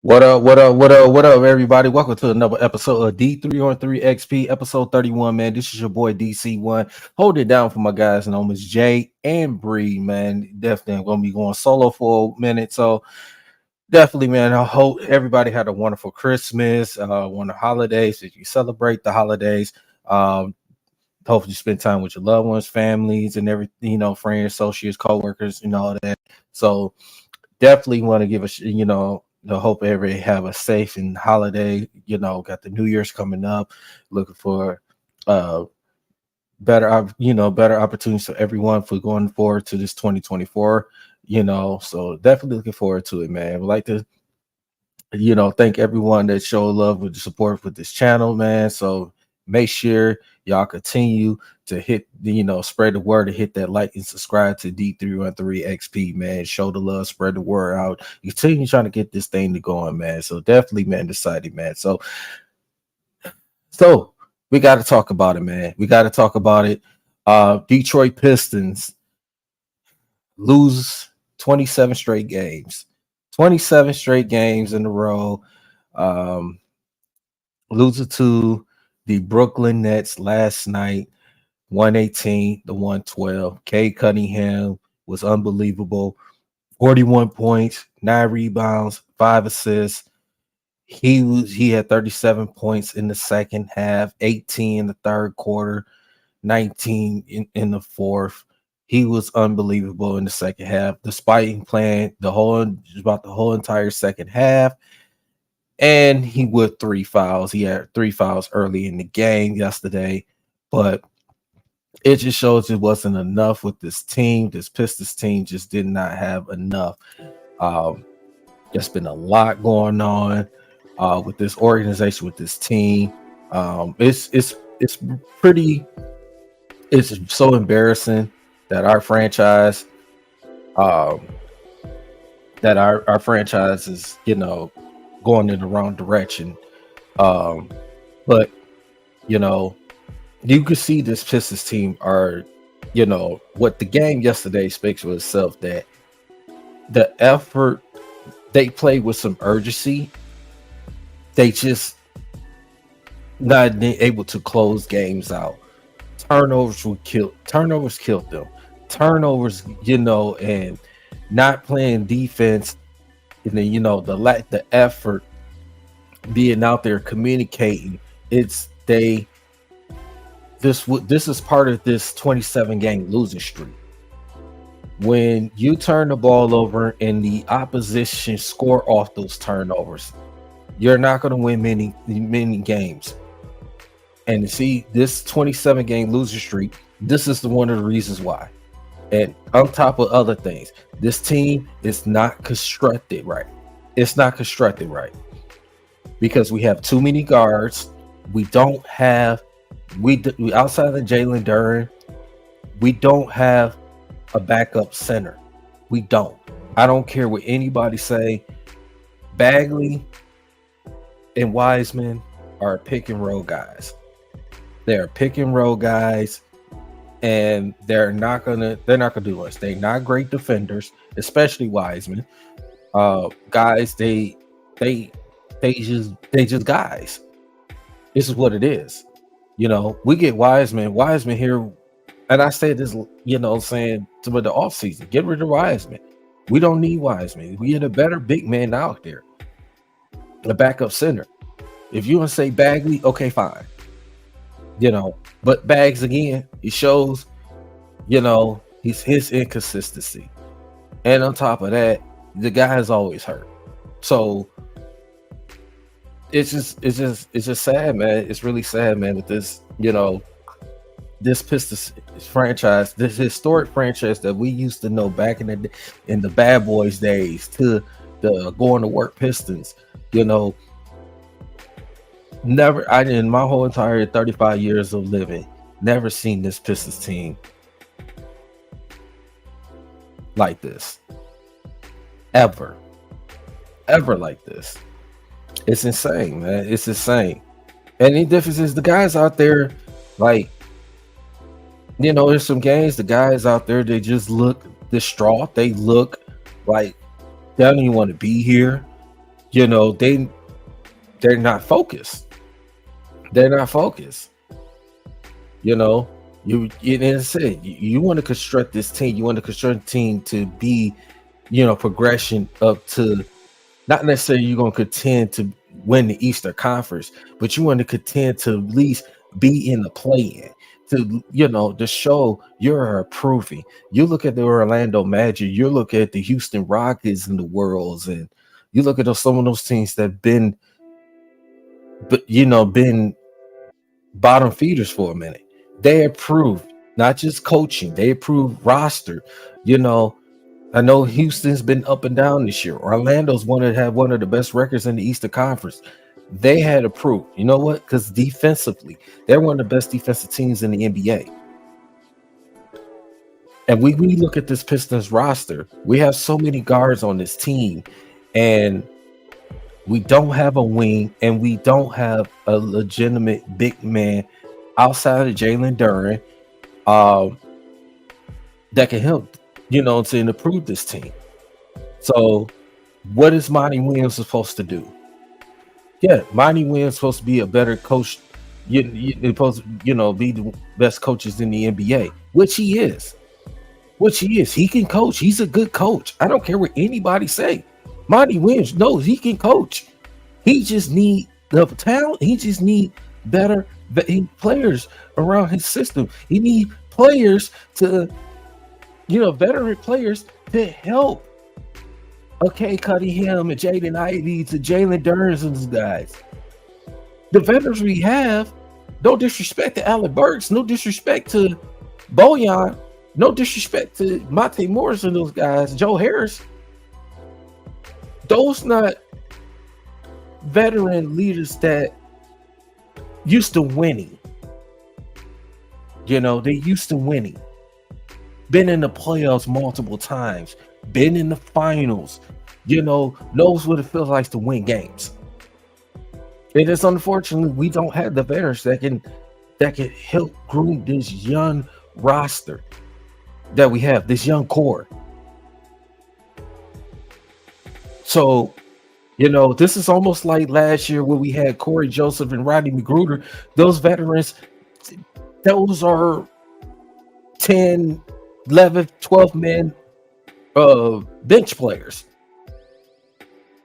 What up, what up, what up, what up, everybody? Welcome to another episode of D313XP, episode 31, man. This is your boy DC1. Hold it down for my guys known as Jay and Bree, man. Definitely gonna be going solo for a minute. So definitely, man. I hope everybody had a wonderful Christmas, wonderful holidays, that you celebrate the holidays. Hopefully you spend time with your loved ones, families, and everything, friends, associates, co-workers, and all that. So definitely want to give I hope everybody have a safe and holiday. Got the New Year's coming up. Looking for better opportunities for everyone for going forward to this 2024. So definitely looking forward to it, man. Would like to, thank everyone that showed love with the support with this channel, man. So make sure y'all continue to hit spread the word, to hit that like and subscribe to D313XP, man. Show the love, spread the word out. You continue trying to get this thing to going, man. So definitely, man, decided, man. So we got to talk about it, man. We got to talk about it. Detroit Pistons lose 27 straight games. 27 straight games in a row. Losing to the Brooklyn Nets last night, 118-112. Cade Cunningham was unbelievable. 41 points, 9 rebounds, 5 assists. He had 37 points in the second half, 18 in the third quarter, 19 in the fourth. He was unbelievable in the second half, despite playing the whole entire second half. And he with 3 fouls. He had 3 fouls early in the game yesterday, but it just shows it wasn't enough with this team. This Pistons team just did not have enough. There's been a lot going on with this organization, with this team. It's so embarrassing that our franchise, is going in the wrong direction. But you can see this Pistons team are, what the game yesterday speaks for itself, that the effort, they played with some urgency. They just not able to close games out. Turnovers killed them. Turnovers, and not playing defense, and then the effort, being out there communicating. This is part of this 27 game losing streak. When you turn the ball over and the opposition score off those turnovers, you're not going to win many games. And to see this 27 game losing streak, this is one of the reasons why. And on top of other things, this team is not constructed right. It's not constructed right because we have too many guards. We don't have outside of Jalen Duren, we don't have a backup center. We don't. I don't care what anybody say. Bagley and Wiseman are pick and roll guys. They're pick and roll guys, and they're not gonna do much. They're not great defenders, especially Wiseman. Guys, they just guys. This is what it is. We get Wiseman here, and I say this, saying to the offseason, get rid of Wiseman. We don't need Wiseman. We get a better big man out there, a backup center. If you want to say Bagley, okay, fine. But Bags, again, he shows, his inconsistency. And on top of that, the guy is always hurt. So it's just sad, man. It's really sad, man, that this, this Pistons franchise, this historic franchise that we used to know back in the Bad Boys days, to the going to work Pistons, in my whole entire 35 years of living, never seen this Pistons team like this. Ever like this. It's insane, man. It's insane. And the difference is the guys out there, like, there's some games, the guys out there, they just look distraught. They look like they don't even want to be here. You know, they're not focused. They're not focused. You know, as I said, you want to construct this team. You want to construct a team to be, progression up to, not necessarily you're going to contend to win the Eastern Conference, but you want to contend to at least be in the play-in, to show you're improving. You look at the Orlando Magic, you look at the Houston Rockets and the Worlds, and you look at some of those teams that have been bottom feeders for a minute. They improved, not just coaching, they improved roster. I know Houston's been up and down this year. Orlando's have one of the best records in the Eastern Conference. They had improved. You know what? Because defensively, they're one of the best defensive teams in the NBA. And we look at this Pistons roster, we have so many guards on this team, and we don't have a wing, and we don't have a legitimate big man outside of Jalen Duren that can help, to improve this team. So what is Monty Williams supposed to do? Yeah, Monty Williams is supposed to be a better coach. You're supposed to, be the best coaches in the NBA, which he is. He can coach. He's a good coach. I don't care what anybody say. Monty Williams knows he can coach. He just need the talent. He just need better players around his system. He need players to, veteran players to help. Okay, Cunningham and Jaden Ivey to Jalen Durns and these guys. The veterans we have, no disrespect to Alec Burks, no disrespect to Bojan, no disrespect to Monte Morris and those guys, Joe Harris. Those not veteran leaders that used to winning. They used to winning. Been in the playoffs multiple times. Been in the finals. Knows what it feels like to win games. It is unfortunately we don't have the veterans that can help groom this young roster that we have, this young core. So, this is almost like last year when we had Corey Joseph and Rodney McGruder. Those veterans, those are 10, 11, 12 men bench players.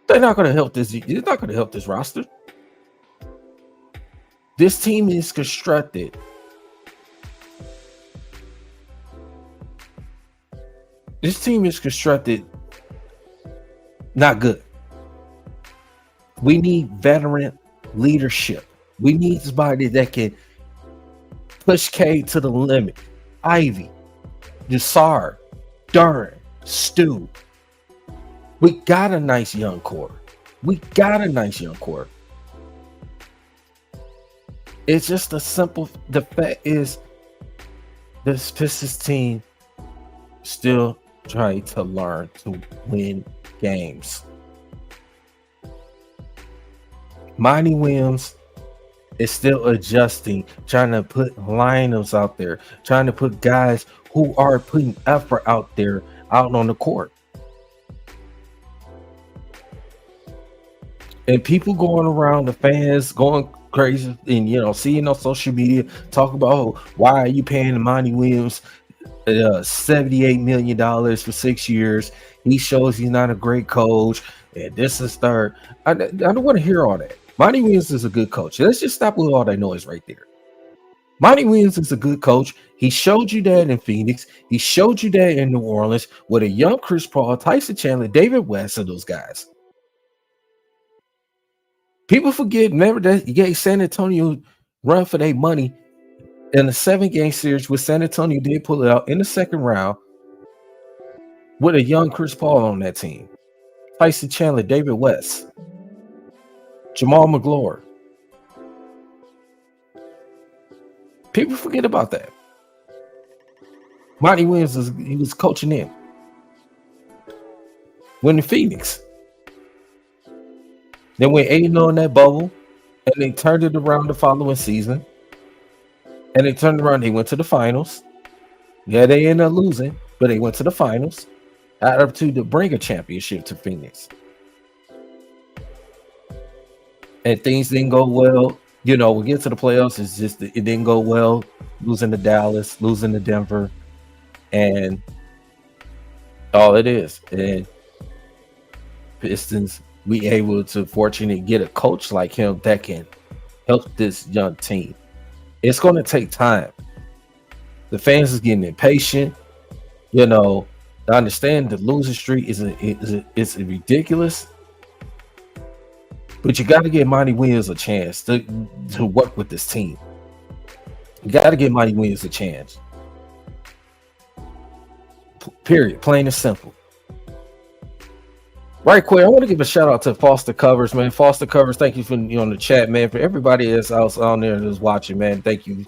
They're not going to help this. They're not going to help this roster. This team is constructed. This team is constructed not good. We need veteran leadership. We need somebody that can push K to the limit. Ivy, Yassar, Duren, Stu. We got a nice young core. It's just the fact is this Pistons team still trying to learn to win games. Monty Williams is still adjusting, trying to put lineups out there, trying to put guys who are putting effort out there out on the court. And people going around, the fans going crazy, and seeing on social media talk about, oh, why are you paying Monty Williams $78 million for 6 years? He shows he's not a great coach, and this is third. I don't want to hear all that. Monty Williams is a good coach. Let's just stop with all that noise right there. Monty Williams is a good coach. He showed you that in Phoenix. He showed you that in New Orleans with a young Chris Paul, Tyson Chandler, David West, and those guys. People forget, remember that he gave San Antonio run for their money in a 7-game series with San Antonio. Did pull it out in the second round with a young Chris Paul on that team. Tyson Chandler, David West, Jamal McGlory. People forget about that. Monty Williams was coaching them. When in Phoenix. They went 8-0 in that bubble, and they turned it around the following season. And they turned around, they went to the finals. Yeah, they ended up losing, but they went to the finals. Out up to bring a championship to Phoenix. and things didn't go well. We get to the playoffs. It's just it didn't go well. Losing to Dallas, losing to Denver, and all it is. And Pistons, we able to fortunately get a coach like him that can help this young team. It's going to take time. The fans is getting impatient. I understand the losing streak is ridiculous, but you got to give Monty Williams a chance to work with this team. You got to give Monty Williams a chance. Period. Plain and simple. Right quick, I want to give a shout out to Foster Covers, man. Foster Covers, thank you for on the chat, man. For everybody that's out on there that's watching, man, thank you,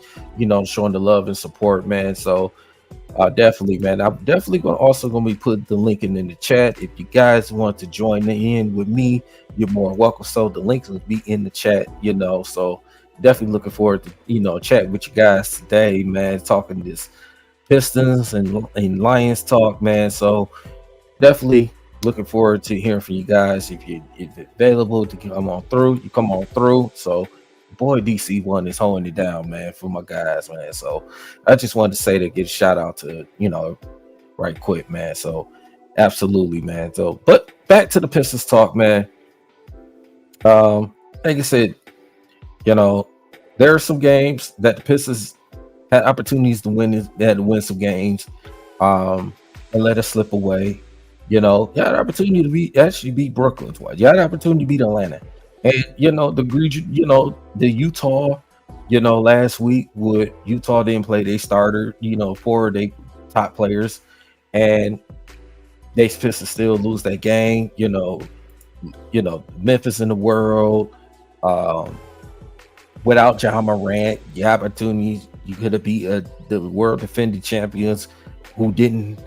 showing the love and support, man. So definitely, man. I'm definitely gonna be putting the link in the chat. If you guys want to join in with me, you're more welcome. So the links will be in the chat, So definitely looking forward to chat with you guys today, man. Talking this Pistons and Lions talk, man. So definitely looking forward to hearing from you guys. If you're available to come on through, you come on through. So boy, DC1 is holding it down, man, for my guys, man. So I just wanted to say to get a shout out to, right quick, man. So absolutely, man. So, but back to the Pistons talk, man. Like I said, there are some games that the Pistons had opportunities to win. They had to win some games and let us slip away. You had an opportunity to beat Brooklyn twice. You had an opportunity to beat Atlanta. And the Utah, last week would Utah didn't play their starter, 4 of their top players, and they Pistons still lose that game. Memphis in the world, without Ja Morant, your opportunities you could have beat the world defending champions who didn't.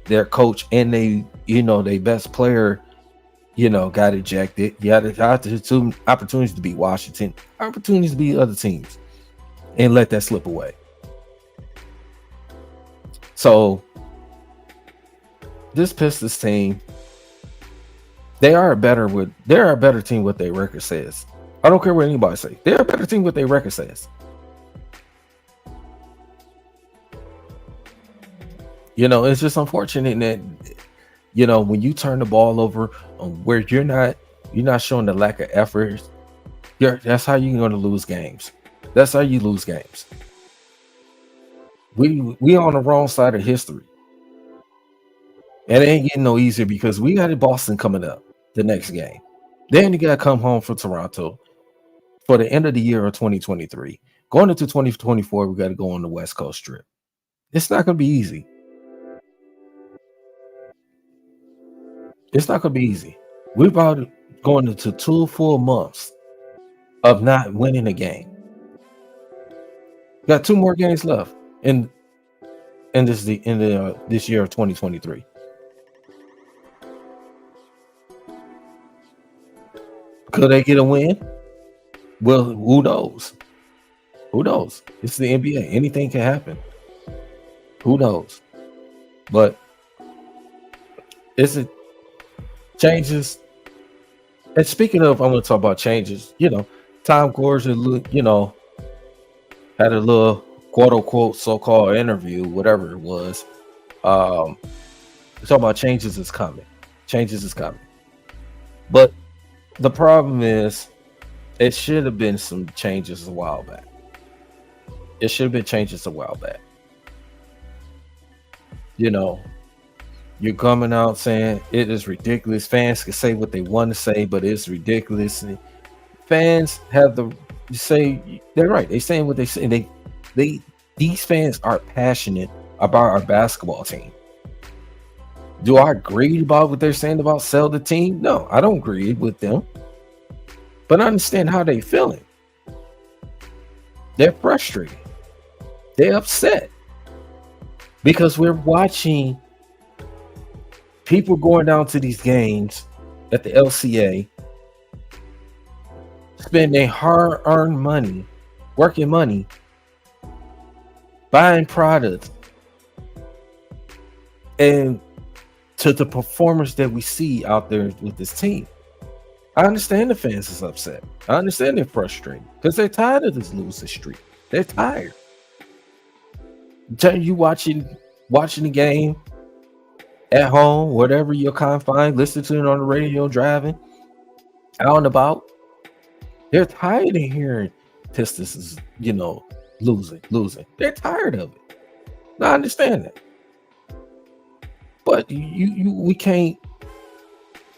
Their coach and their best player, got ejected. You had opportunities to beat Washington, opportunities to beat other teams, and let that slip away. So this Pistons team, they're a better team what their record says. I don't care what anybody say. They're a better team what their record says. It's just unfortunate that, when you turn the ball over where you're not showing the lack of effort, that's how you're going to lose games. That's how you lose games. We on the wrong side of history. And it ain't getting no easier because we got Boston coming up the next game. Then you got to come home for Toronto for the end of the year of 2023. Going into 2024, we got to go on the West Coast trip. It's not going to be easy. It's not going to be easy. We're about going into 2 full months of not winning a game. Got 2 more games left in this year of 2023. Could they get a win? Well, who knows? Who knows? It's the NBA. Anything can happen. Who knows? But changes. And speaking of, I want to talk about changes. Tom Gordon, had a little quote unquote so-called interview, whatever it was. Talking about changes is coming. Changes is coming. But the problem is, it should have been some changes a while back. It should have been changes a while back. You're coming out saying it is ridiculous. Fans can say what they want to say, but it's ridiculous. And fans have the say they're right. They're saying what they say. These fans are passionate about our basketball team. Do I agree about what they're saying about sell the team? No, I don't agree with them. But I understand how they're feeling. They're frustrated. They're upset. Because we're watching people going down to these games at the LCA, spending hard-earned money, working money, buying products, and to the performance that we see out there with this team. I understand the fans is upset. I understand they're frustrated because they're tired of this losing streak. They're tired. You watching the game at home, whatever you're confined, listening to it on the radio, driving, out and about. They're tired of hearing Pistons is, losing. They're tired of it. I understand that. But we can't.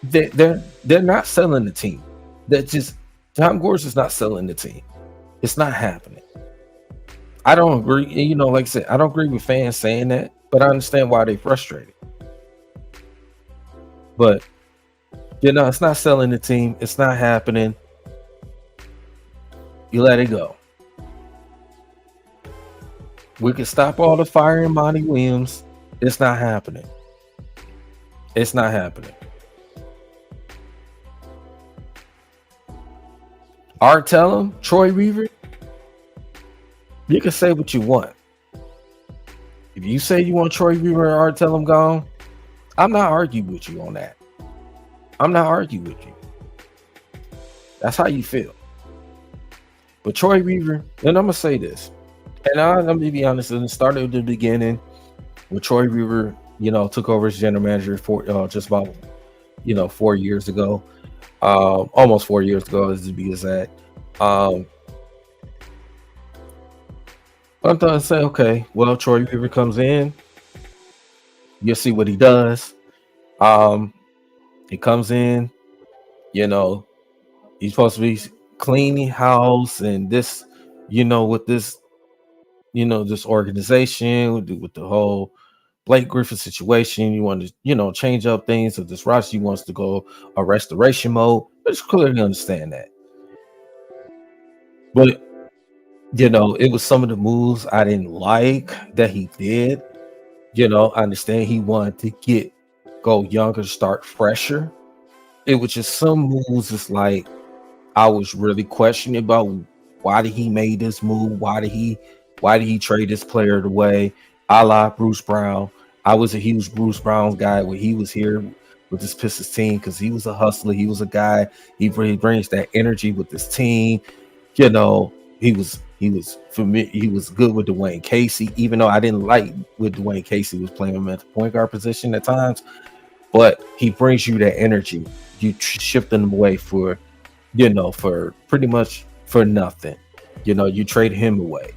They're not selling the team. That just Tom Gores is not selling the team. It's not happening. I don't agree. Like I said, I don't agree with fans saying that, but I understand why they're frustrated. But it's not selling the team. It's not happening. You let it go. We can stop all the firing Monty Williams. It's not happening. It's not happening. Art tell him, Troy Weaver, you can say what you want. If you say you want Troy Weaver and Art tell him gone, I'm not arguing with you on that. I'm not arguing with you. That's how you feel. But Troy Weaver, and I'm going to say this, and I'm going to be honest, it started at the beginning when Troy Weaver, took over as general manager for just about, 4 years ago. Almost 4 years ago, as to be exact. I'm going to say, okay, well, Troy Weaver comes in. You'll see what he does. He comes in, he's supposed to be cleaning house and this, with this, this organization with the whole Blake Griffin situation. You want to, change up things. So this roster wants to go a restoration mode. I just clearly understand that. But, it was some of the moves I didn't like that he did. I understand he wanted to go younger, start fresher. It was just some moves. It's like I was really questioning about why did he make this move? Why did he trade this player away? A la Bruce Brown. I was a huge Bruce Brown guy when he was here with this Pistons team because he was a hustler. He was a guy. He brings that energy with this team. He was for me. He was good with Dwayne Casey, even though I didn't like what Dwayne Casey was playing him at the point guard position at times. But he brings you that energy. You shifting them away for pretty much for nothing. You trade him away.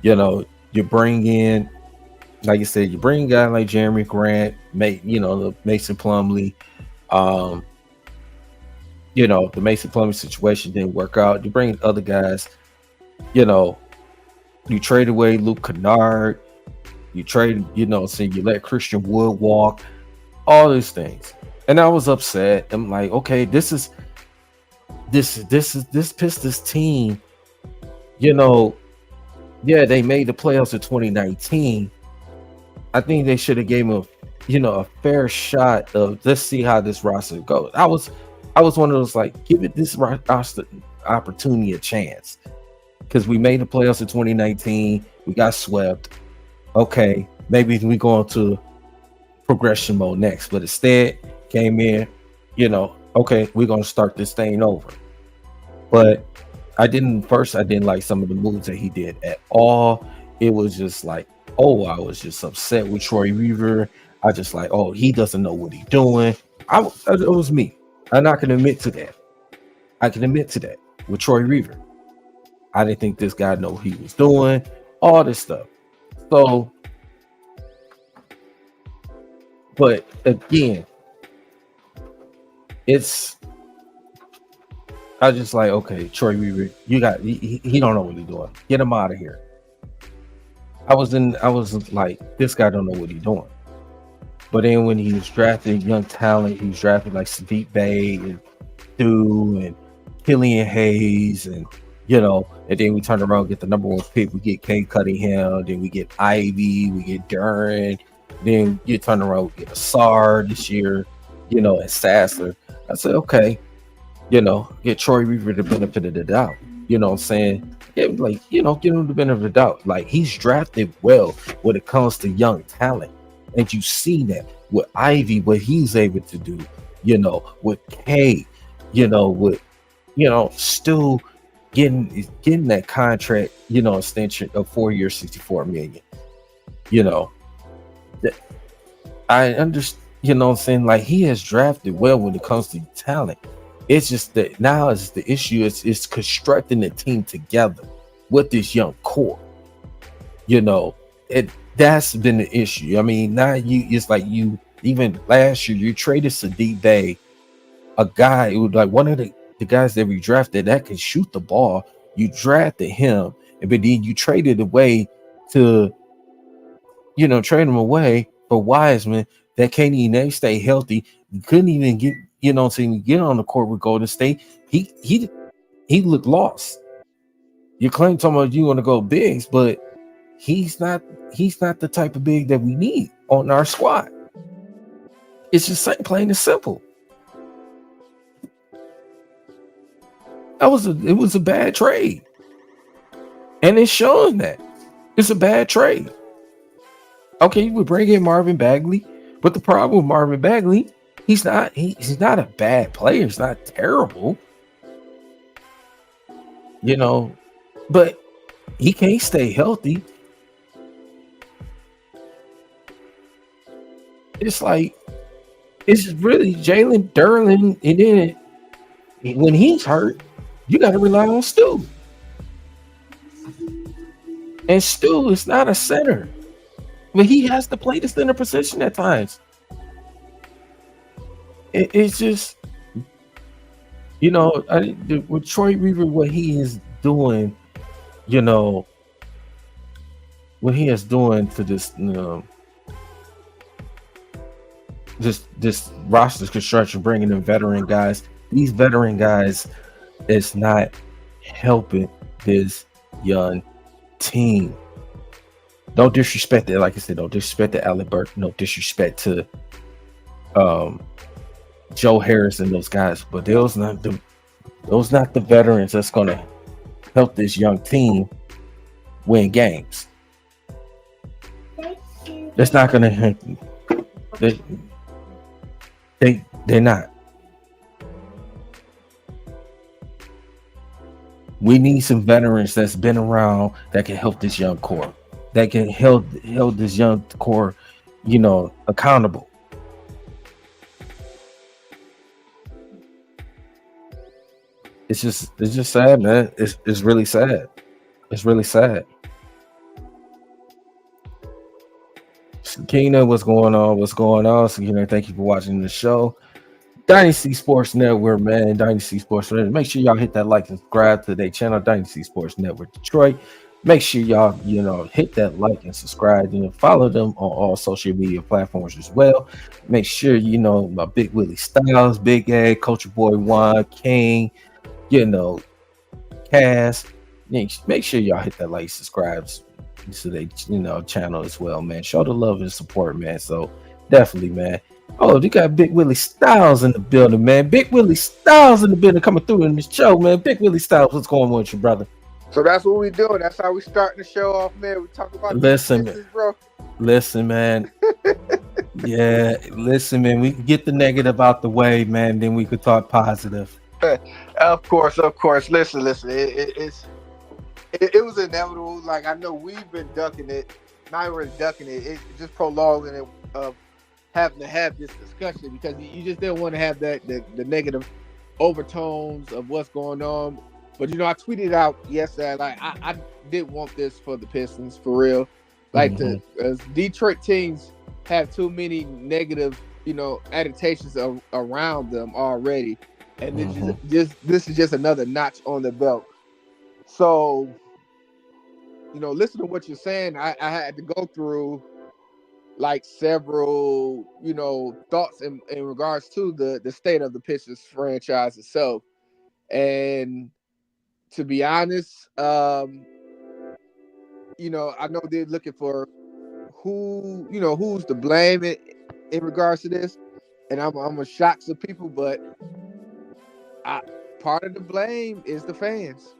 You bring in, like you said, you bring a guy like Jeremy Grant, the Mason Plumlee. The Mason Plumlee situation didn't work out. You bring other guys. You trade away Luke Kennard. You trade, so you let Christian Wood walk. All these things, and I was upset. I'm like, okay, this is this Pistons team. Yeah, they made the playoffs in 2019. I think they should have gave him a fair shot of let's see how this roster goes. I was one of those like, give it this roster opportunity a chance because we made the playoffs in 2019. We got swept. Okay, maybe we go into progression mode next, but instead came in, okay, we're gonna start this thing over. But I didn't like some of the moves that he did at all. It was just like, I was just upset with Troy Weaver. I just like, he doesn't know what he's doing. It was me. I'm not gonna admit to that. I can admit to that with Troy Weaver. I didn't think this guy knew what he was doing, all this stuff. So, but again, I just like, okay, Troy Weaver, he don't know what he's doing. Get him out of here. I was like, this guy don't know what he's doing. But then when he was drafting young talent, he was drafting like Sadiq Bey and Stu and Killian Hayes and and then we turn around and get the number one pick. We get Cade Cunningham, then we get Ivy, we get Duran, then you turn around, we get Asar this year, and Sassler. I said, okay, get Troy Weaver the benefit of the doubt. You know what I'm saying? Give him the benefit of the doubt. Like, he's drafted well when it comes to young talent. And you see that with Ivy, what he's able to do, with Cade. with still getting that contract, extension of 4 years, 64 million. That I understand, what I'm saying? Like, he has drafted well when it comes to talent. It's just that now is the issue is constructing the team together with this young core. That's been the issue. I mean, now it's like even last year you traded Sadiq Bey, a guy who like one of the guys that we drafted that can shoot the ball. You drafted him, but then you traded away to trade him away for Wiseman that can't even stay healthy. You couldn't even get get on the court with Golden State. He looked lost. You claim talking about you want to go bigs, but he's not the type of big that we need on our squad. It's just plain and simple. It was a bad trade, and it's showing that it's a bad trade. Okay, you would bring in Marvin Bagley, but the problem with Marvin Bagley, he's not a bad player. He's not terrible, but he can't stay healthy. It's like it's really Jalen Derlin, and then when he's hurt, you got to rely on Stu. And Stu is not a center, but he has to play the center position at times. It's just, with Troy Weaver, what he is doing, what he is doing to this, this roster construction, bringing in veteran guys. These veteran guys is not helping this young team. Don't disrespect it. Like I said, don't disrespect the Alec Burke. No disrespect to Joe Harris and those guys, but those not the veterans that's going to help this young team win games. That's not going to happen. They're not. We need some veterans that's been around that can help this young core, that can help this young core, accountable. It's just sad, man. It's really sad. It's really sad. Kina, what's going on? So, thank you for watching the show. Dynasty Sports Network, man. Dynasty Sports Network. Make sure y'all hit that like and subscribe to their channel, Dynasty Sports Network Detroit. Make sure y'all, hit that like and subscribe and follow them on all social media platforms as well. Make sure, my Big Willie Styles, Big A, Culture Boy Juan, King, Cass. Make sure y'all hit that like, subscribe to their, channel as well, man. Show the love and support, man. So definitely, man. Oh, you got Big Willie Styles in the building, man. Big Willie Styles in the building coming through in this show, man. Big Willie Styles, what's going on with you, brother? So that's what we doing. That's how we starting the show off, man. We talk about Listen, bro. Listen, man. Yeah, listen, man. We can get the negative out the way, man. Then we could talk positive. Of course. Listen. It was inevitable. Like, I know we've been ducking it. Not really ducking it. It's just prolonging it of having to have this discussion because you just didn't want to have the negative overtones of what's going on. But I tweeted out yesterday, like I didn't want this for the Pistons for real. Like the Detroit teams have too many negative, adaptations around them already, and this is just another notch on the belt. So, listen to what you're saying. I had to go through like several, thoughts in regards to the state of the Pistons franchise itself. And to be honest, I know they're looking for who's to blame in regards to this. And I'm gonna shock some people, but part of the blame is the fans.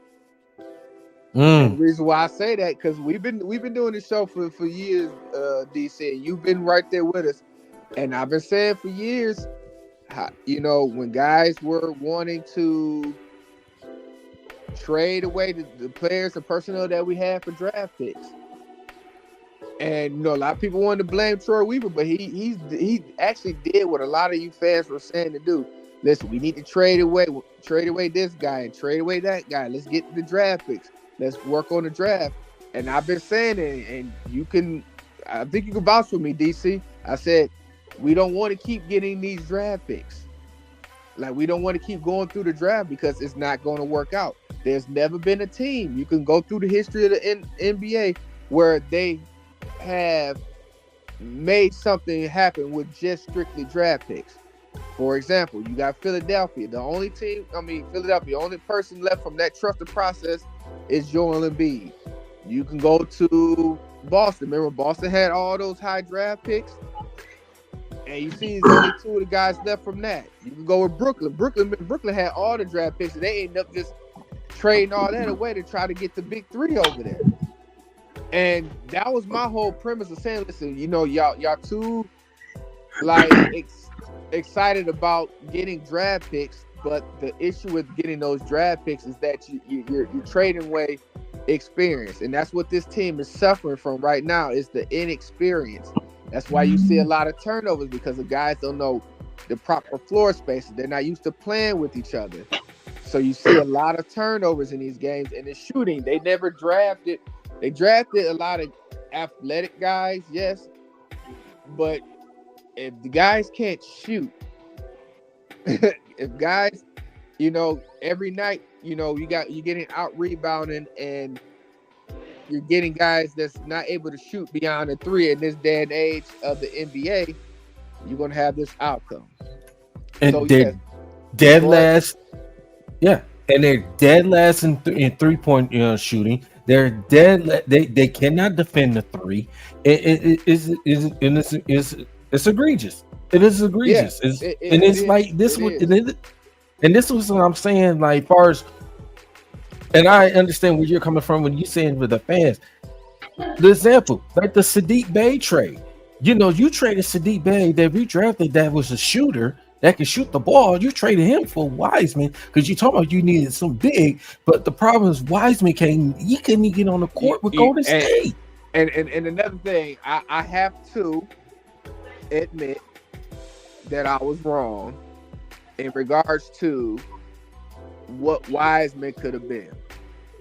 And the reason why I say that, because we've been doing this show for years, DC. You've been right there with us, and I've been saying for years, when guys were wanting to trade away the players and personnel that we have for draft picks. And a lot of people wanted to blame Troy Weaver, but he actually did what a lot of you fans were saying to do. Listen, we need to trade away this guy and trade away that guy. Let's get the draft picks. Let's work on the draft. And I've been saying it, and I think you can vouch for me, DC. I said we don't want to keep getting these draft picks. Like, we don't want to keep going through the draft because it's not going to work out. There's never been a team. You can go through the history of the NBA where they have made something happen with just strictly draft picks. For example, you got Philadelphia. The only person left from that trusted process is Joel Embiid. You can go to Boston. Remember, Boston had all those high draft picks? And you see there's only two of the guys left from that. You can go with Brooklyn. Brooklyn had all the draft picks, and they ended up just trading all that away to try to get the big three over there. And that was my whole premise of saying, listen, y'all too excited about getting draft picks, but the issue with getting those draft picks is that you're trading away experience, and that's what this team is suffering from right now, is the inexperience. That's why you see a lot of turnovers, because the guys don't know the proper floor spaces. They're not used to playing with each other, so you see a lot of turnovers in these games. And the shooting, they never drafted. They drafted a lot of athletic guys, yes, but if the guys can't shoot, if guys, every night, you're getting out rebounding and you're getting guys that's not able to shoot beyond a three in this day and age of the NBA, you're gonna have this outcome. And so, they're dead last. Yeah, and they're dead last in 3-point shooting. They're dead. They cannot defend the three. It's egregious. It is egregious. And this was what I'm saying. Like, far as, and I understand where you're coming from when you're saying with the fans. The example, like the Sadiq Bey trade. You traded Sadiq Bey that we drafted, that was a shooter that can shoot the ball. You traded him for Wiseman because you talking about you needed some big, but the problem is Wiseman couldn't get on the court with Golden State. And another thing, I have to admit that I was wrong in regards to what Wiseman could have been.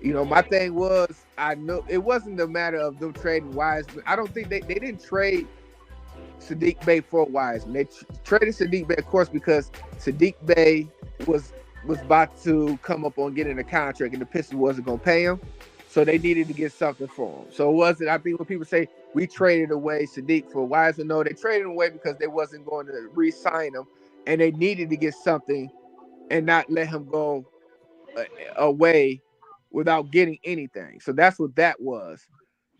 My thing was, I know it wasn't a matter of them trading Wiseman. I don't think they didn't trade Sadiq Bey for Wiseman. They traded Sadiq Bey, of course, because Sadiq Bey was about to come up on getting a contract, and the Pistons wasn't going to pay him, so they needed to get something for him. So it wasn't. I think when people say we traded away Sadiq for Wiseman, no, they traded him away because they wasn't going to re-sign him, and they needed to get something and not let him go away without getting anything. So that's what that was.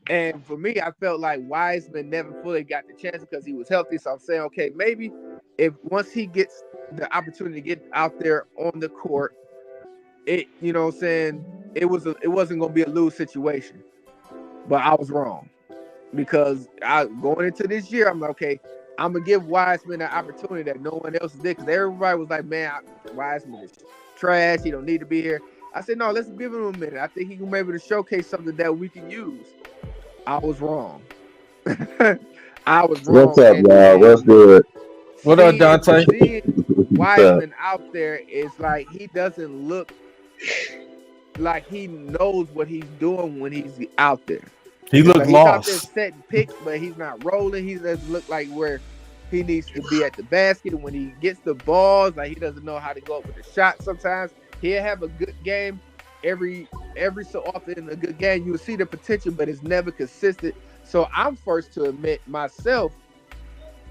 And for me, I felt like Wiseman never fully got the chance because he was healthy. So I'm saying, okay, maybe if once he gets the opportunity to get out there on the court, it wasn't going to be a lose situation. But I was wrong, because going into this year, I'm like, okay, I'm going to give Wiseman an opportunity that no one else did, because everybody was like, man, Wiseman is trash. He don't need to be here. I said, no, let's give him a minute. I think he can be able to showcase something that we can use. I was wrong. I was wrong. What's up, y'all? What's good? What up, Dante? Seeing Wiseman out there is like, he doesn't look like he knows what he's doing when he's out there. He looked lost. He's out there setting picks, but he's not rolling. He doesn't look like where he needs to be at the basket. When he gets the balls, like, he doesn't know how to go up with the shot sometimes. He'll have a good game every so often. A good game, you will see the potential, but it's never consistent. So I'm first to admit myself,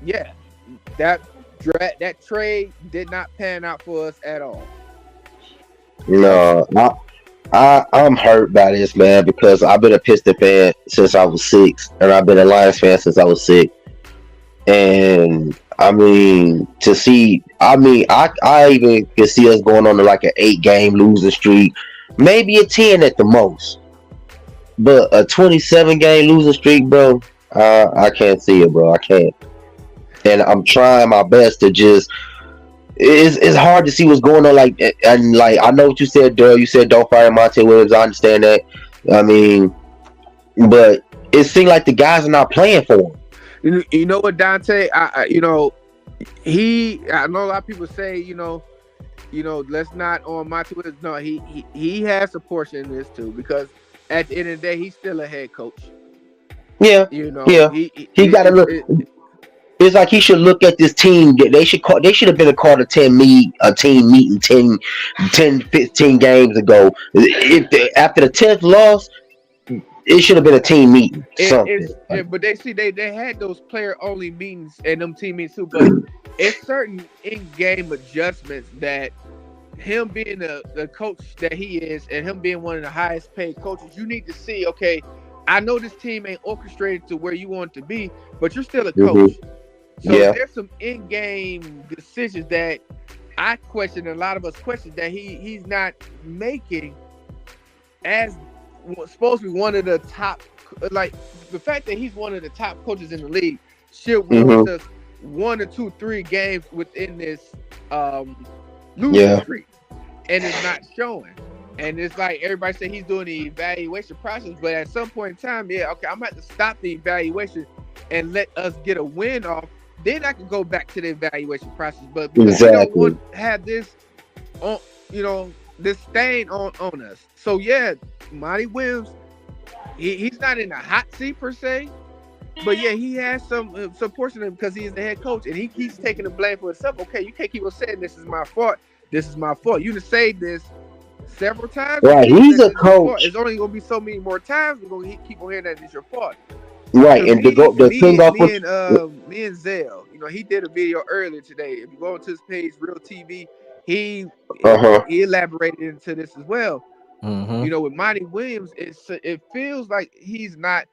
yeah, that trade did not pan out for us at all. No, I'm hurt by this, man, because I've been a Pistons fan since I was 6, and I've been a Lions fan since I was 6. And I mean, I even can see us going on to like an 8-game losing streak, maybe a 10 at the most. But a 27-game losing streak, bro, I can't see it, bro. I can't. And I'm trying my best to just it's hard to see what's going on. Like, and like I know what you said, Daryl. You said don't fire Monte Williams. I understand that. I mean, but it seemed like the guys are not playing for him. You know what, Dante? I know a lot of people say, let's not on Monty Williams. No, he has a portion in this too, because at the end of the day, he's still a head coach. Yeah, yeah. He got to look. It's like he should look at this team. They should have been called a team meeting 10, 15 games ago. After the 10th loss, it should have been a team meeting. But they had those player only meetings and them team meetings too. But it's certain in-game adjustments that him being the coach that he is, and him being one of the highest paid coaches, you need to see. Okay, I know this team ain't orchestrated to where you want it to be, but you're still a coach. So there's some in-game decisions that I question, and a lot of us question, that he's not making as supposed to be one of the top. Like, the fact that he's one of the top coaches in the league should warrant us 1 or 2, 3 games within this losing streak, and it's not showing. And it's like everybody say he's doing the evaluation process, but at some point in time, I'm gonna have to stop the evaluation and let us get a win off. Then I can go back to the evaluation process. But because we don't want to have this on, this stain on us. So Monty Williams, he's not in the hot seat per se, but he has some portion of it because he's the head coach, and he's taking the blame for himself. Okay, you can't keep on saying this is my fault. This is my fault. You done said this several times. Right, he's a coach. It's only gonna be so many more times we're gonna keep on hearing that it's your fault. Right, and me and Zell, he did a video earlier today. If you go onto his page, Real TV, he elaborated into this as well. With Monty Williams, it feels like he's not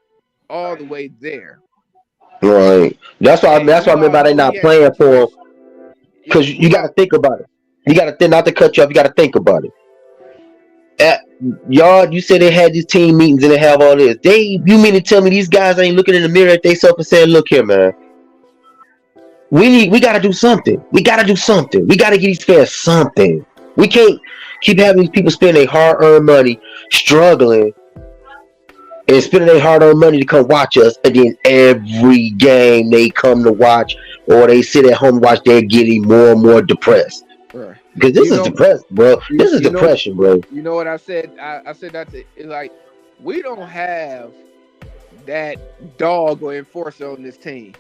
all the way there. Right, that's what I mean by they not playing for him. Because you got to think about it. You got to not to cut you off. You got to think about it. Y'all, you said they had these team meetings and they have all this. You mean to tell me these guys ain't looking in the mirror at themselves and saying, "Look here, man, we got to do something. We got to do something. We got to get these fans something. We can't keep having these people spend their hard-earned money, struggling, and spending their hard-earned money to come watch us, and then every game they come to watch or they sit at home and watch, they're getting more and more depressed." Right. Because this is depressed, bro. This is depression, bro. You know what I said? I said that it's like, we don't have that dog or enforcer on this team.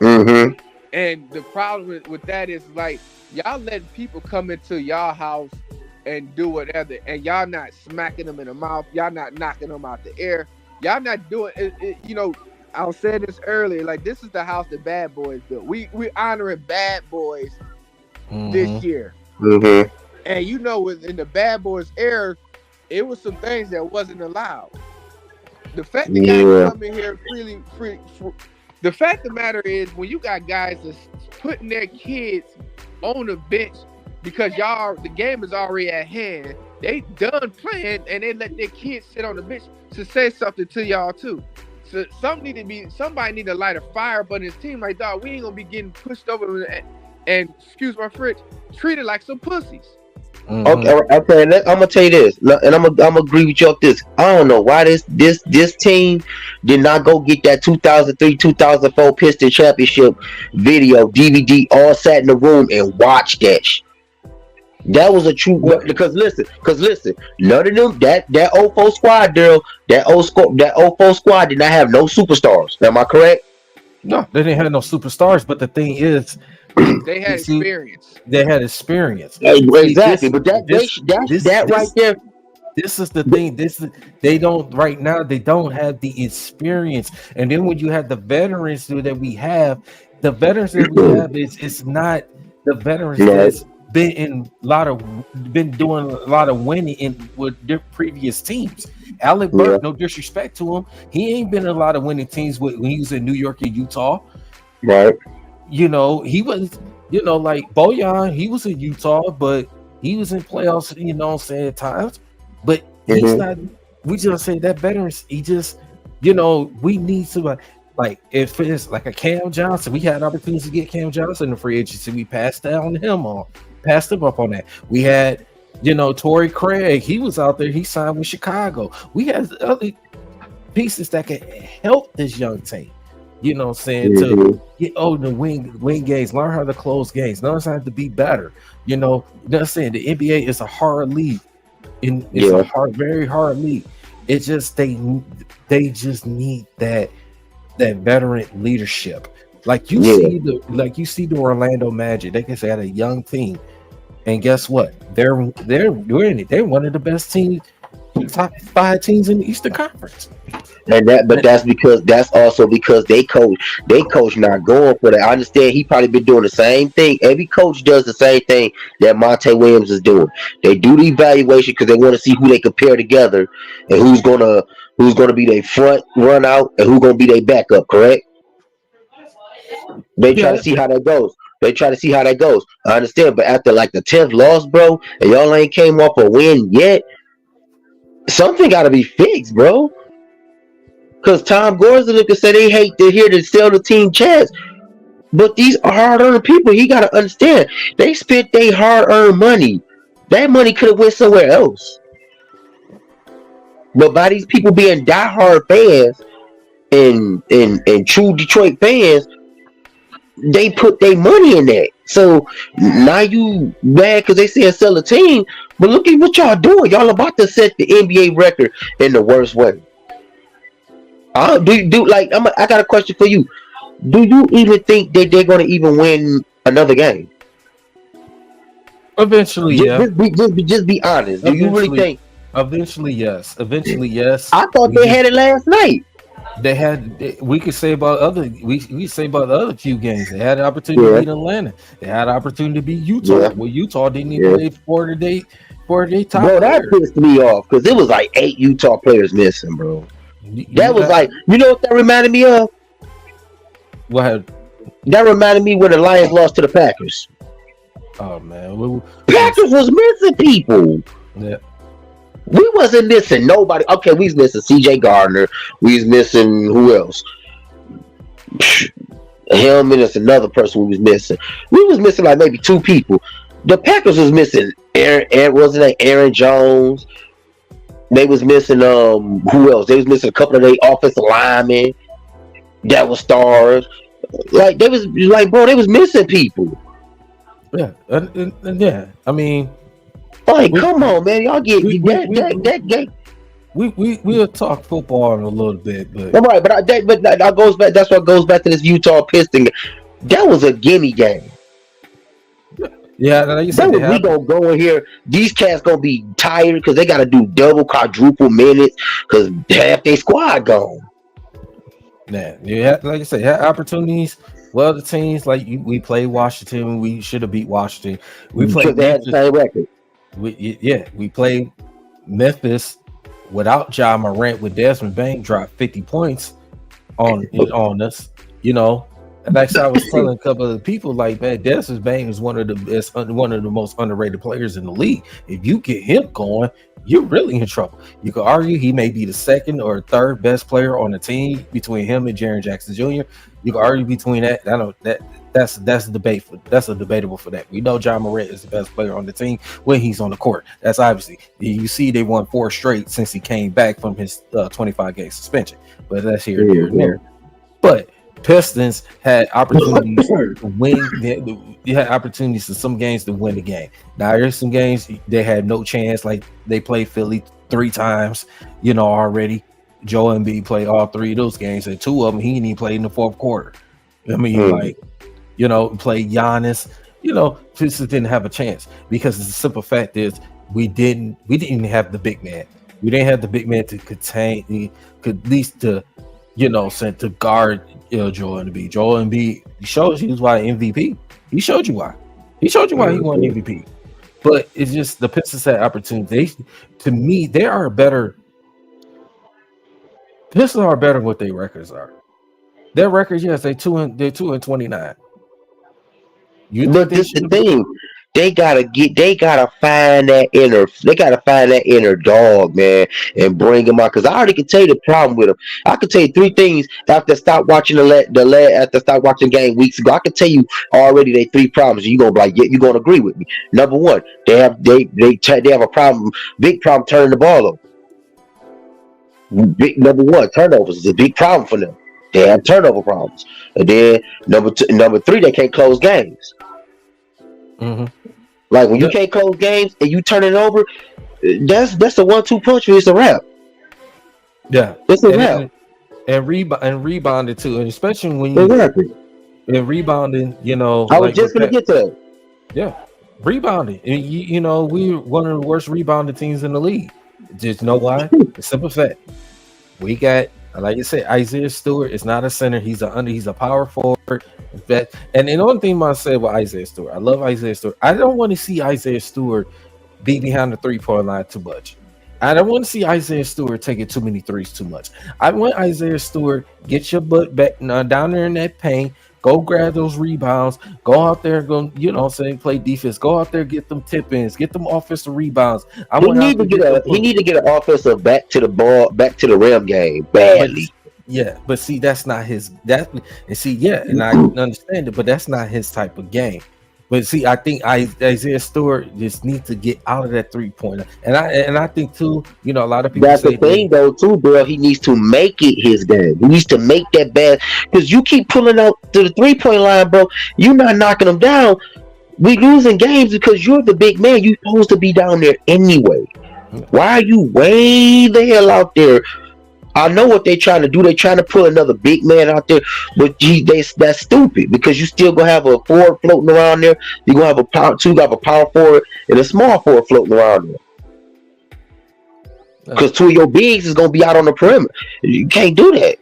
And the problem with that is, like, y'all letting people come into y'all house and do whatever, and y'all not smacking them in the mouth. Y'all not knocking them out the air. Y'all not doing it. I was saying this earlier. Like, this is the house that Bad Boys built. We honoring Bad Boys this year. And in the Bad Boys era, it was some things that wasn't allowed. The fact that guys come in here free. The fact of the matter is, when you got guys that's putting their kids on the bench because the game is already at hand, they done playing and they let their kids sit on the bench to say something to y'all too. So somebody need to light a fire up on this team. Like, dog, we ain't gonna be getting pushed over and excuse my French, treated like some pussies. Okay. I'm gonna tell you this, and I'm gonna agree with you on this. I don't know why this team did not go get that 2003-2004 Pistons championship video DVD, all sat in the room and watched that. That was a true, because listen, none of them that 04 squad, girl, that 04 squad did not have no superstars. Am I correct? No, they didn't have no superstars. But the thing is, they had experience. They had experience. Exactly. But that right there. This is the thing. They don't right now. They don't have the experience. And then when you have the veterans that we have, it's not the veterans that's been doing a lot of winning with their previous teams. Alec Burke, no disrespect to him, he ain't been in a lot of winning teams when he was in New York and Utah. Right. He was, like Bojan, he was in Utah, but he was in playoffs, at times. But he's not. We just say that veterans. He just, we need somebody. Like if it's like a Cam Johnson, we had opportunities to get Cam Johnson in the free agency. We passed passed him up on that. We had, Torrey Craig. He was out there. He signed with Chicago. We had other pieces that could help this young team. You know what I'm saying? Mhm. To get the win games, learn how to close games, learn how to be better. You know what I'm saying? The NBA is a hard league. It's a very hard league. It's just they just need that veteran leadership. Like you see the Orlando Magic. They can say had a young team, and guess what? They're doing it. They're one of the best teams, top 5 teams in the Eastern Conference. And that's also because they coach not going for that. I understand he probably been doing the same thing. Every coach does the same thing that Monte Williams is doing. They do the evaluation because they want to see who they compare together and who's gonna be their front run out and who's gonna be their backup. Correct? They try to see how that goes. I understand, but after like the 10th loss, bro, and y'all ain't came off a win yet, something got to be fixed, bro. Because Tom Gorsuch can say they hate to hear to sell the team chance, but these are hard-earned people. He got to understand they spent their hard-earned money. That money could have went somewhere else. But by these people being diehard fans and true Detroit fans, they put their money in that. So now you mad because they said sell the team, but look at what y'all doing. Y'all about to set the NBA record in the worst way. I got a question for you. Do you even think that they're going to even win another game? Eventually, Just be honest. Do you really think? Eventually, yes. I thought they had it last night. They had. We could say about other. We say about the other few games. They had an opportunity to beat Atlanta. They had an opportunity to beat Utah. Yeah. Well, Utah didn't even play for the top. Bro, that pissed me off because it was like 8 Utah players missing, bro. That was like, you know what that reminded me of? What? That reminded me when the Lions lost to the Packers. Oh man, Packers was missing people. Yeah. We wasn't missing nobody. Okay, we was missing CJ Gardner. We was missing who else? Him and it's another person we was missing. We was missing like maybe 2 people. The Packers was missing Aaron Jones. They was missing who else? They was missing a couple of their offensive linemen that was stars. Like they was like, bro, they was missing people. Yeah, and yeah. I mean, like, come on, man, y'all get that. We'll talk football in a little bit, but right. But that goes back. That's what goes back to this Utah Pistons. That was a gimme game. Yeah, like you said, we gonna go in here. These cats gonna be tired because they gotta do double, quadruple minutes because half their squad gone. Yeah, like I said, had opportunities. Well, the teams we played Washington. We should have beat Washington. We played. They had the same record. We played Memphis without Ja Morant with Desmond Bain dropped 50 points on us. You know. And actually, I was telling a couple of people, like, man, Desmond Bain is one of the most underrated players in the league. If you get him going, you're really in trouble. You could argue he may be the second or third best player on the team between him and Jaren Jackson Jr. You could argue between that. I know that's a debate. That's a debatable for that. We know Ja Morant is the best player on the team when he's on the court. That's obviously you see they won 4 straight since he came back from his 25-game suspension. But that's here and there. But Pistons had opportunities to win. They had opportunities in some games to win the game. Now there's some games they had no chance. Like they played Philly 3 times, already. Joel Embiid played all 3 of those games, and 2 of them he didn't even play in the 4th quarter. I mean, played Giannis. Pistons didn't have a chance because the simple fact is we didn't even have the big man. We didn't have the big man to contain, at least to to guard Joel Embiid. Joel Embiid, he shows you why MVP. He showed you why. He won MVP. But it's just the Pistons had opportunity. To me, they are better. Pistons are better than what their records are. Their records, yes, they're 2-29. But this is the thing. They gotta find that inner dog, man, and bring him out. Cause I already can tell you the problem with him. I can tell you three things after I stopped watching after I stopped watching the game weeks ago. I can tell you already they three problems. You gonna be like, yeah, you gonna agree with me. Number one, they have a problem, big problem turning the ball over. Number one, turnovers is a big problem for them. They have turnover problems. And then number three, they can't close games. Mm-hmm. Like when you can't close games and you turn it over, that's a 1-2 punch. It's a wrap. Yeah, it's a wrap. And rebounded too, and especially when you and rebounding. You know, I was just gonna get to that. Yeah, rebounding. And you know, we're one of the worst rebounding teams in the league. Just know why? It's simple fact. We got, like you said, Isaiah Stewart is not a center. He's a power forward. And the only thing I say about Isaiah Stewart, I love Isaiah Stewart. I don't want to see Isaiah Stewart be behind the 3-point line too much. I don't want to see Isaiah Stewart taking too many threes too much. I want Isaiah Stewart, get your butt back down there in that paint. Go grab those rebounds. Go out there, play defense. Go out there, get them tip-ins, get them offensive rebounds. He need to get an offensive back to the rim game badly. But see, that's not his. And I understand it, but that's not his type of game. But see, I think Isaiah Stewart just needs to get out of that 3-pointer, and I think too. You know, a lot of people. That's the thing, though, too, bro. He needs to make it his game. He needs to make that bad because you keep pulling out to the 3-point line, bro. You're not knocking them down. We losing games because you're the big man. You're supposed to be down there anyway. Why are you way the hell out there? I know what they're trying to do. They're trying to put another big man out there, but that's stupid because you still gonna have a forward floating around there. You're gonna have a power forward and a small forward floating around there. Because two of your bigs is gonna be out on the perimeter. You can't do that.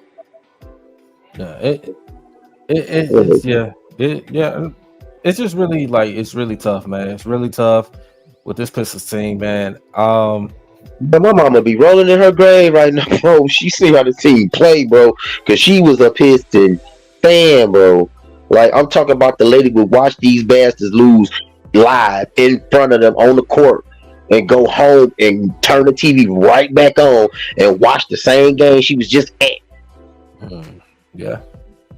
It's just really it's really tough, man. It's really tough with this Pistons team, man. But my mama be rolling in her grave right now, bro. She see how the team play, bro, because she was a Piston fan, bro. Like, I'm talking about the lady would watch these bastards lose live in front of them on the court and go home and turn the TV right back on and watch the same game she was just at. Yeah.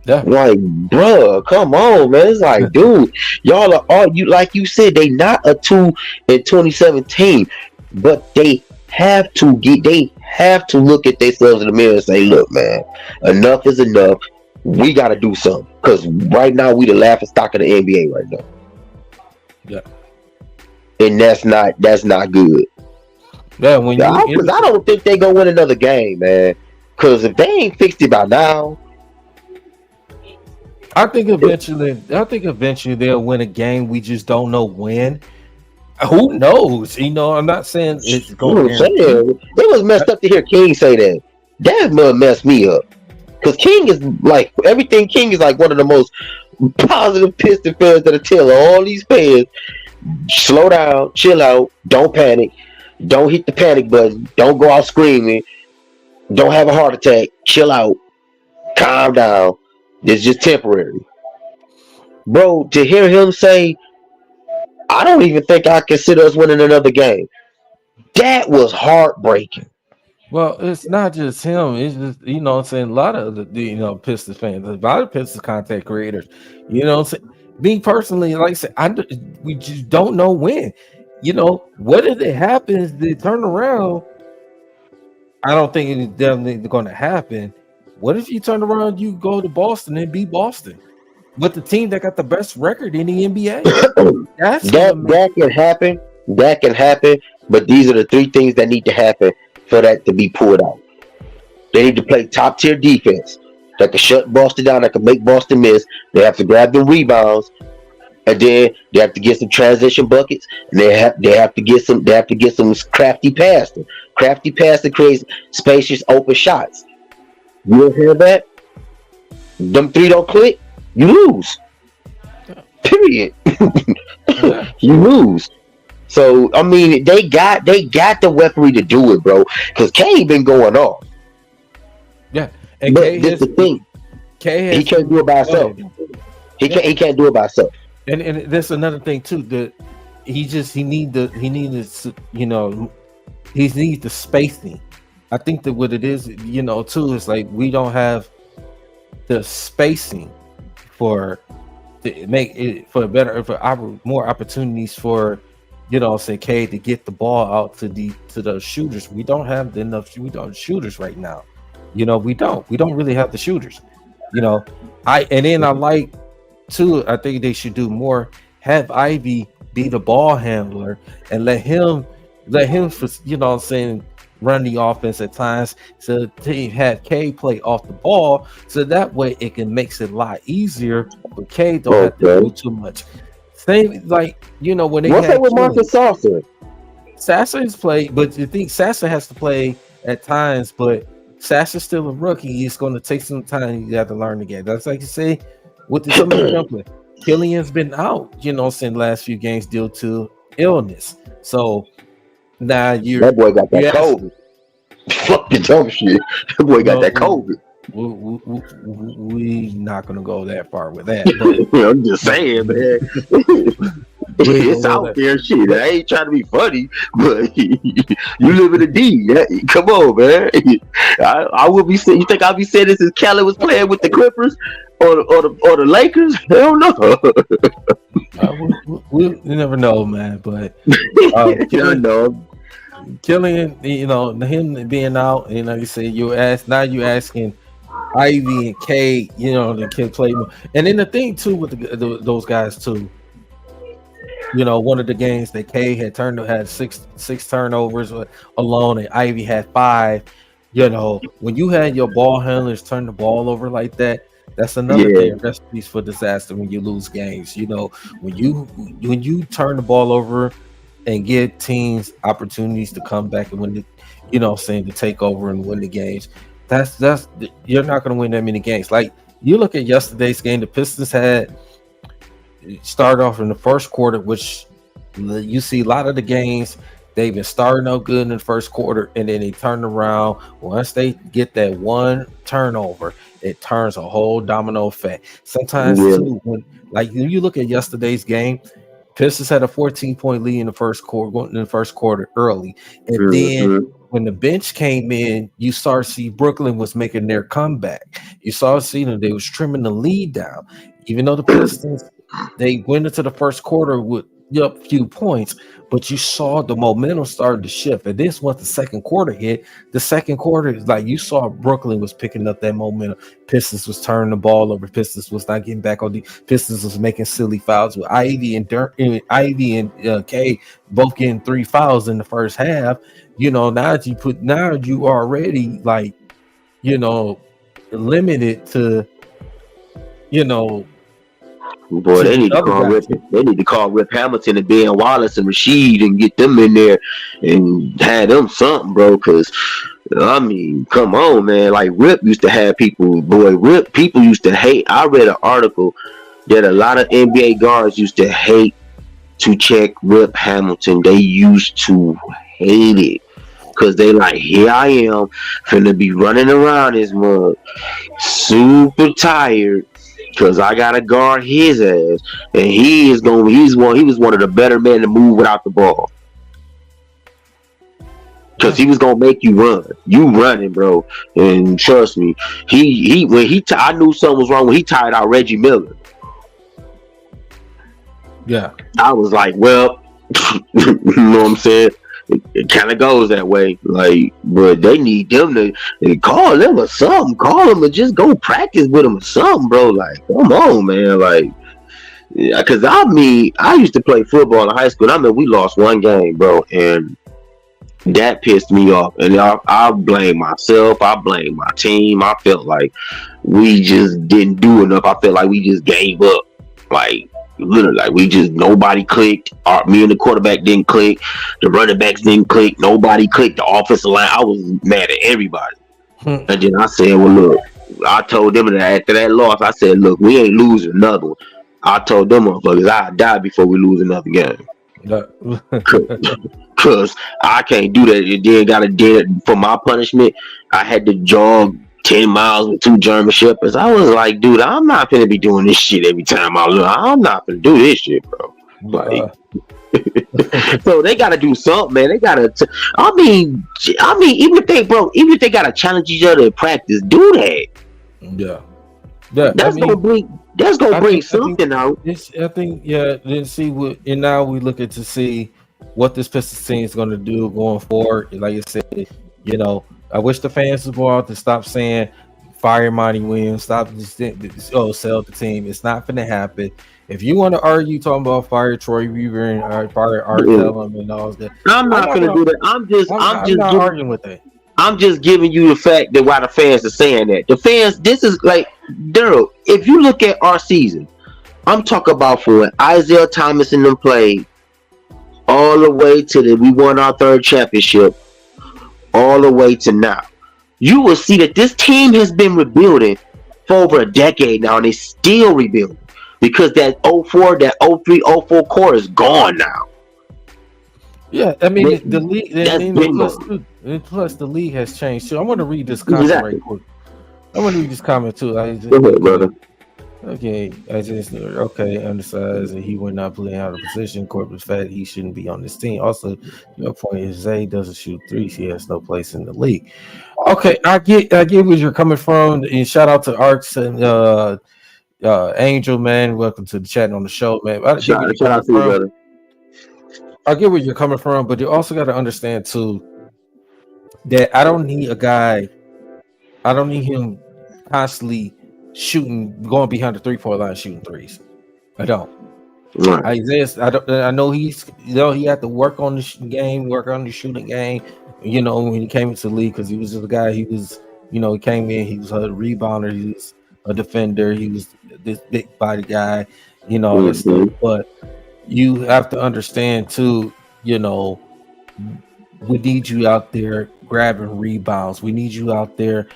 Like, bruh, come on, man. It's like, dude, y'all are all you like you said, they not a 2 in 2017, but they have to look at themselves in the mirror and say, look, man, enough is enough. We got to do something because right now we the laughing stock of the NBA right now. Yeah, and that's not good. Yeah, I don't think they gonna win another game, man. Because if they ain't fixed it by now, I think eventually they'll win a game. We just don't know when. Who knows? You know, I'm not saying it's going to. It was messed up to hear King say that. That messed me up. Because King is like, everything King is like one of the most positive Piston fans that tell all these fans, slow down, chill out, don't panic, don't hit the panic button, don't go out screaming, don't have a heart attack, chill out, calm down. It's just temporary. Bro, to hear him say, I don't even think I consider us winning another game. That was heartbreaking. Well, it's not just him. It's just, you know what I'm saying, a lot of the Pistons fans, a lot of Pistons content creators, you know what I'm saying? Me personally, like I said, we just don't know when. You know, what if it happens, they turn around? I don't think it's definitely going to happen. What if you turn around, you go to Boston and beat Boston? With the team that got the best record in the NBA. That can happen. That can happen. But these are the three things that need to happen for that to be pulled out. They need to play top tier defense that can shut Boston down, that can make Boston miss. They have to grab the rebounds, and then they have to get some transition buckets. And they have to get some crafty passing. Crafty passing creates spacious open shots. You don't hear that? Them three don't click. You lose. Period. You lose. So I mean, they got the weaponry to do it, bro. Because K been going off. Yeah, and but this the thing. He can't do it by himself. He can't do it by himself. And there's another thing too. he need the spacing. I think that what it is, too, is like we don't have the spacing for to make it more opportunities for say K to get the ball out to those shooters. We don't have enough shooters right now. We don't really have the shooters. I like too, I think they should do more, have Ivy be the ball handler and let him run the offense at times, so to have K play off the ball, so that way it makes it a lot easier, but K don't have to do too much. Same like when they what's up with Marcus Sasser? Sasser has played, but you think Sasser has to play at times, but Sasser's still a rookie. He's going to take some time. You have to learn the game. That's like you say with the template. Killian's been out, since last few games due to illness. So now that boy got that COVID. Fucking dumb shit. That boy got that COVID. We not gonna go that far with that. But I'm just saying, man. It's out there, shit. I ain't trying to be funny, but you live in a D. Come on, man. I will be saying. You think I'll be saying this as Kelly was playing with the Clippers or the Lakers? Hell no. We never know, man. But Killian, him being out, you say you're asking Ivy and K, they can play more. And then the thing too with those guys too, one of the games that K had six turnovers alone, and Ivy had 5. When you had your ball handlers turn the ball over like that, that's another thing, recipes for disaster when you lose games. When you turn the ball over and give teams opportunities to come back and win to take over and win the games. That's you're not going to win that many games. Like you look at yesterday's game, the Pistons had started off in the first quarter, which you see a lot of the games they've been starting out good in the first quarter, and then they turn around. Once they get that one turnover, it turns a whole domino effect. Sometimes too, when you look at yesterday's game, Pistons had a 14-point lead in the first quarter early, and then when the bench came in, you started to see Brooklyn was making their comeback. You saw them; they was trimming the lead down. Even though the Pistons they went into the first quarter with a few points, but you saw the momentum started to shift. And this once the second quarter hit, the second quarter is like you saw Brooklyn was picking up that momentum. Pistons was turning the ball over. Pistons was not getting back on the Pistons was making silly fouls with Ivy and K both getting 3 fouls in the first half. Now you already limited to Boy, they need to call Rip Hamilton and Ben Wallace and Rasheed and get them in there and have them something, bro. Because come on, man. Like Rip used to have people used to hate. I read an article that a lot of NBA guards used to hate to check Rip Hamilton. They used to hate it because they like, here I am, finna be running around this mug, super tired. Because I gotta guard his ass, and he was one of the better men to move without the ball. Because he was gonna make you run. You running, bro, and trust me, I knew something was wrong when he tired out Reggie Miller. Yeah, I was like, well, you know what I'm saying? It kind of goes that way, but they need them to call them or something. Call them or just go practice with them or something, bro. Like, come on, man. Because I used to play football in high school. We lost one game, bro, and that pissed me off. And I blame myself. I blame my team. I felt like we just didn't do enough. I felt like we just gave up. Literally, nobody clicked. Me and the quarterback didn't click. The running backs didn't click. Nobody clicked. The offensive line, I was mad at everybody. And then I said, well, look, I told them that after that loss, I said, look, we ain't losing another one. I told them motherfuckers I'll die before we lose another game. Because I can't do that. And then for my punishment, I had to jog 10 miles with 2 German Shepherds. I was like, dude, I'm not gonna be doing this shit every time I look. I'm not gonna do this shit, bro. So they got to do something, man. They got to. I mean, even if they got to challenge each other in practice, do that. Yeah. Yeah, That's gonna bring something out. I think, yeah. Then see what, and now we looking to see what this Pistons team is going to do going forward. Like I said, you know, I wish the fans would go out to stop saying fire Monty Williams, sell the team. It's not going to happen. If you want to argue talking about fire Troy Weaver and fire Art Tellum and all that, I'm not going to do that. I'm just not arguing with that. I'm just giving you the fact that why the fans are saying that. The fans, this is like, Daryl, if you look at our season, I'm talking about from when Isaiah Thomas and them played all the way to we won our 3rd championship, all the way to now. You will see that this team has been rebuilding for over a decade now, and they still rebuilding because that 04, that 03, 04 core is gone now. Yeah, I mean, the league, plus the league has changed too. I want to read this comment right quick. I want to read this comment too. Go ahead, brother. Okay, undersized, and he would not play out of position. Corpus fat, he shouldn't be on this team. Also, your point is Zay doesn't shoot threes. He has no place in the league. Okay, I get where you're coming from, and shout out to Arcs and Angel, man. Welcome to the chat on the show, man. Shout out to you, brother. I get where you're coming from, but you also got to understand too that I don't need him constantly going behind the 3-point line shooting threes. I don't. Right. Isaiah, I know he had to work on the game, work on the shooting game. You know, when he came into the league, because he was just a guy. He was, he came in. He was a rebounder. He was a defender. He was this big body guy. That stuff. But you have to understand too, we need you out there grabbing rebounds. We need you out there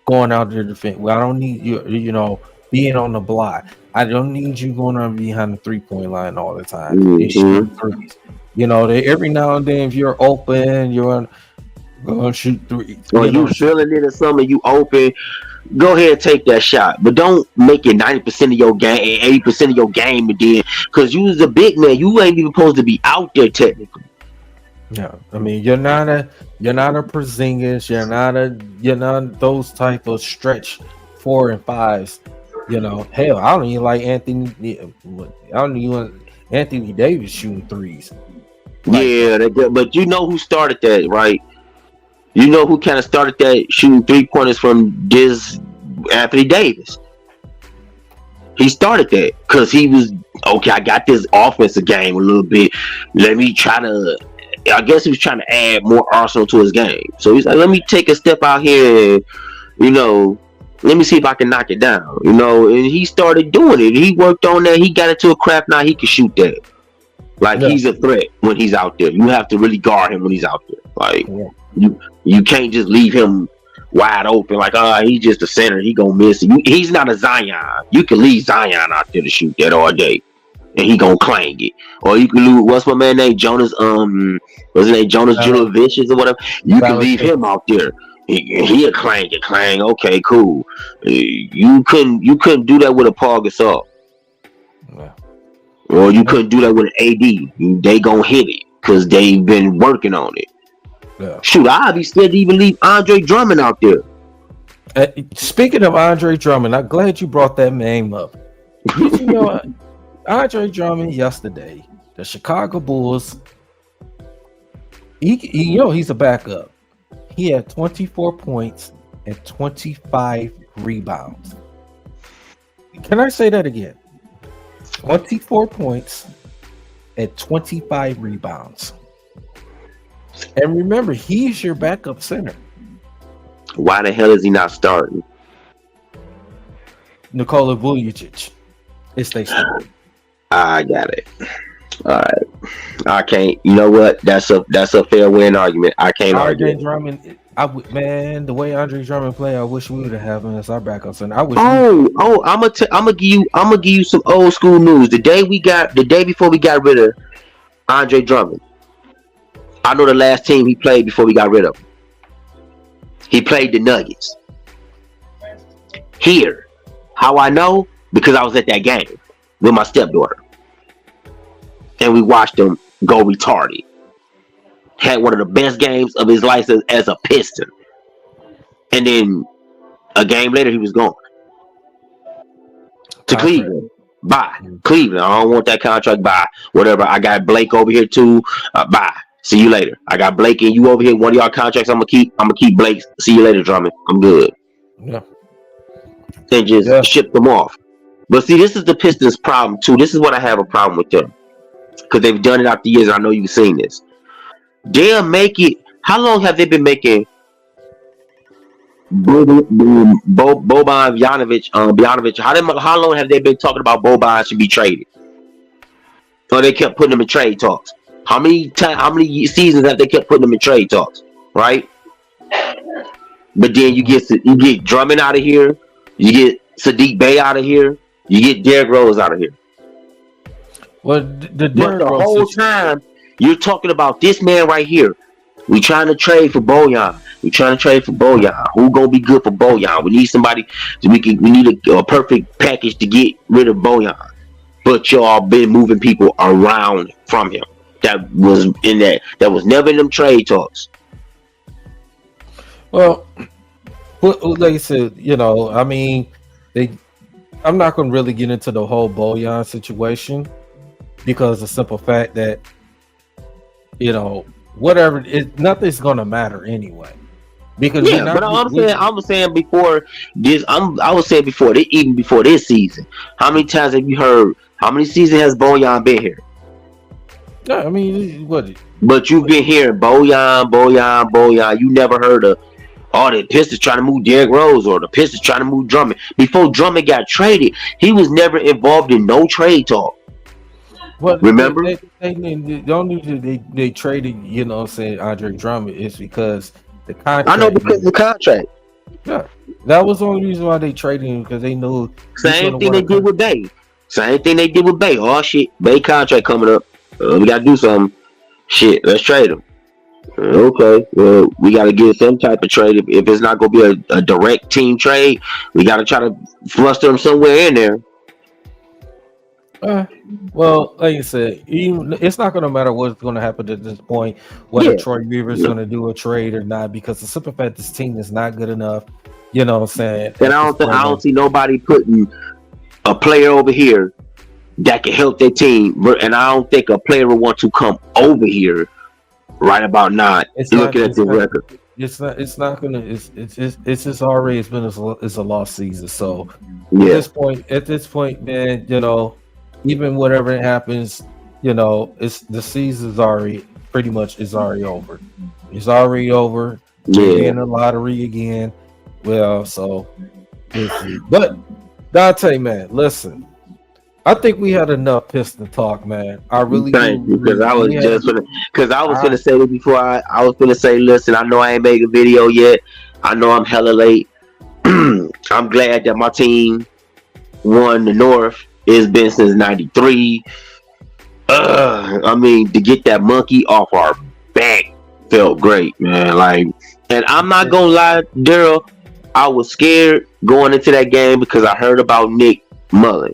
going out there to defend. Well, I don't need you, being on the block. I don't need you going on behind the 3-point line all the time. Shoot threes. Every now and then, if you're open, you're going to shoot threes. Or you feeling it or something, you open, go ahead and take that shot. But don't make it 90% of your game, 80% of your game, and then because you was a big man, you ain't even supposed to be out there technically. Yeah, I mean, you're not a Porzingis, you're not those type of stretch 4 and 5s. Hell, I don't even like Anthony Davis shooting threes. But you know who started that, right? You know who kind of started that shooting 3-pointers from this Anthony Davis. He started that because he was okay. I got this offensive game a little bit. Let me try to. I guess he was trying to add more arsenal to his game. So he's like, let me take a step out here and, let me see if I can knock it down. And he started doing it. He worked on that. He got into a craft. Now he can shoot that. Like, he's a threat when he's out there. You have to really guard him when he's out there. Like, you can't just leave him wide open. Like, he's just a center. He gonna miss it. He's not a Zion. You can leave Zion out there to shoot that all day, and he gonna clang it. Or you can lose. What's my man name? Jonas. What's his name? Jonas Julovicius or whatever. You can leave him out there. He'll clang it. Clang. Okay, cool. You couldn't do that with a Paul Gasol. Yeah. Or you couldn't do that with an AD. They gonna hit it because they've been working on it. Yeah. Shoot, I'd be scared to even leave Andre Drummond out there. Speaking of Andre Drummond, I'm glad you brought that name up. Andre Drummond yesterday, the Chicago Bulls. He's a backup. He had 24 points and 25 rebounds. Can I say that again? 24 points and 25 rebounds. And remember, he's your backup center. Why the hell is he not starting? Nikola Vucevic. It's they start. I got it. All right. I can't. You know what? That's a fair win argument. I can't argue. Andre Drummond. The way Andre Drummond play, I wish we would have him as our backup center. I'm gonna give you some old school news. The day before we got rid of Andre Drummond, I know the last team he played before we got rid of him. He played the Nuggets. Here, how I know? Because I was at that game with my stepdaughter, and we watched him go retarded. Had one of the best games of his life as a Piston. And then a game later, he was gone to Cleveland. Bye. Cleveland. I don't want that contract. Bye. Whatever. I got Blake over here too. Bye. See you later. I got Blake and you over here. One of y'all contracts I'm gonna keep. I'm gonna keep Blake. See you later, Drummond. I'm good. Yeah. And just ship them off. But see, this is the Pistons' problem too. This is what I have a problem with them. Because they've done it out the years. I know you've seen this. They'll make it. How long have they been making Boban Bjanovic? How long have they been talking about Boban should be traded? Or they kept putting them in trade talks? How many seasons have they kept putting them in trade talks? Right? But then you get Drummond out of here, you get Sadiq Bey out of here, you get Derrick Rose out of here. Well, the whole time you're talking about this man right here. We trying to trade for Bojan. We trying to trade for Bojan. Who gonna be good for Bojan? We need somebody. We need a perfect package to get rid of Bojan. But y'all been moving people around from him. That was never in them trade talks. Well, like I said, I mean, I'm not going to really get into the whole Bojan situation because the simple fact that, whatever, nothing's going to matter anyway. Because but I was saying before this, even before this season, how many times have you heard? How many seasons has Bojan been here? Yeah, I mean, what? But you've been hearing Bojan. You never heard of the Pistons trying to move Derrick Rose or the Pistons trying to move Drummond. Before Drummond got traded, he was never involved in no trade talk. Well, remember? The only reason they traded, Andre Drummond is because the contract. I know because of the contract. Yeah, that was the only reason why they traded him, because they knew. Same thing they did with Bay. Oh shit, Bay contract coming up. We gotta do something. Shit, let's trade him. Okay, well, we gotta get some type of trade. If it's not gonna be a direct team trade, we gotta try to fluster him somewhere in there. Well, like you said, it's not going to matter what's going to happen at this point, whether Troy Weaver's going to do a trade or not, because the simple fact this team is not good enough. You know what I'm saying? And I don't see nobody putting a player over here that can help their team, and I don't think a player will want to come over here right about now. Looking at the record, it's not gonna. It's just already. It's been a lost season. So at this point, man, even whatever happens, it's the season's already pretty much already over. It's already over. We're in the lottery again. Well, so but Dante, man, listen. I think we had enough Piston talk, man. I really thank you, because I was gonna say it before. I was gonna say, listen, I know I ain't made a video yet. I know I'm hella late. I'm glad that my team won the North. It's been since '93. I mean, to get that monkey off our back felt great, man. And I'm not gonna lie, Daryl, I was scared going into that game because I heard about Nick Mullen.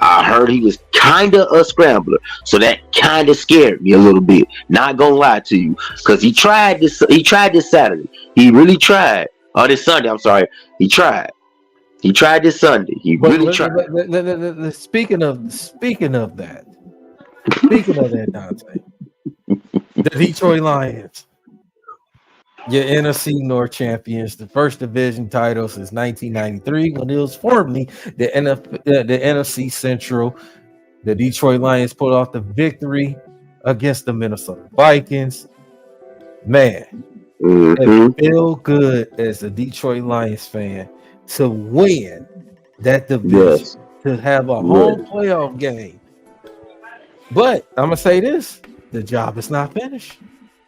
I heard he was kind of a scrambler, so that kind of scared me a little bit. Not gonna lie to you, because he tried this Saturday. He really tried. Or this Sunday, I'm sorry. He tried this Sunday. He really tried. Speaking of that, Dante, the Detroit Lions, your NFC North Champions, the first division title since 1993, when it was formerly the NFC Central. The Detroit Lions pulled off the victory against the Minnesota Vikings. Man, it feel good as a Detroit Lions fan to win that division, to have a home playoff game. But I'm gonna say this: the job is not finished.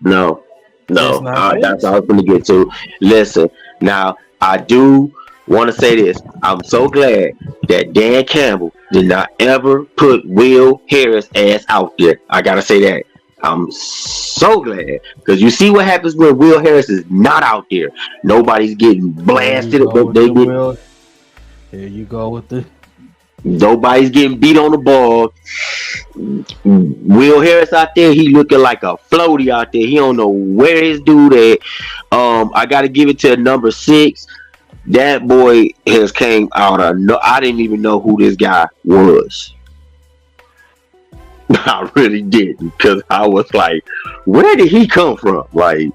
No, that's what I was gonna get to. Listen, now I do want to say this: I'm so glad that Dan Campbell did not ever put Will Harris ass out there. I gotta say that. I'm so glad, because you see what happens when Will Harris is not out there. Nobody's getting blasted. There you go with the Nobody's getting beat on the ball. Will Harris out there, he looking like a floaty out there. He don't know where his dude at. I got to give it to number 6. That boy has came out of no. I didn't even know who this guy was. I really didn't, because I was like, where did he come from? Like,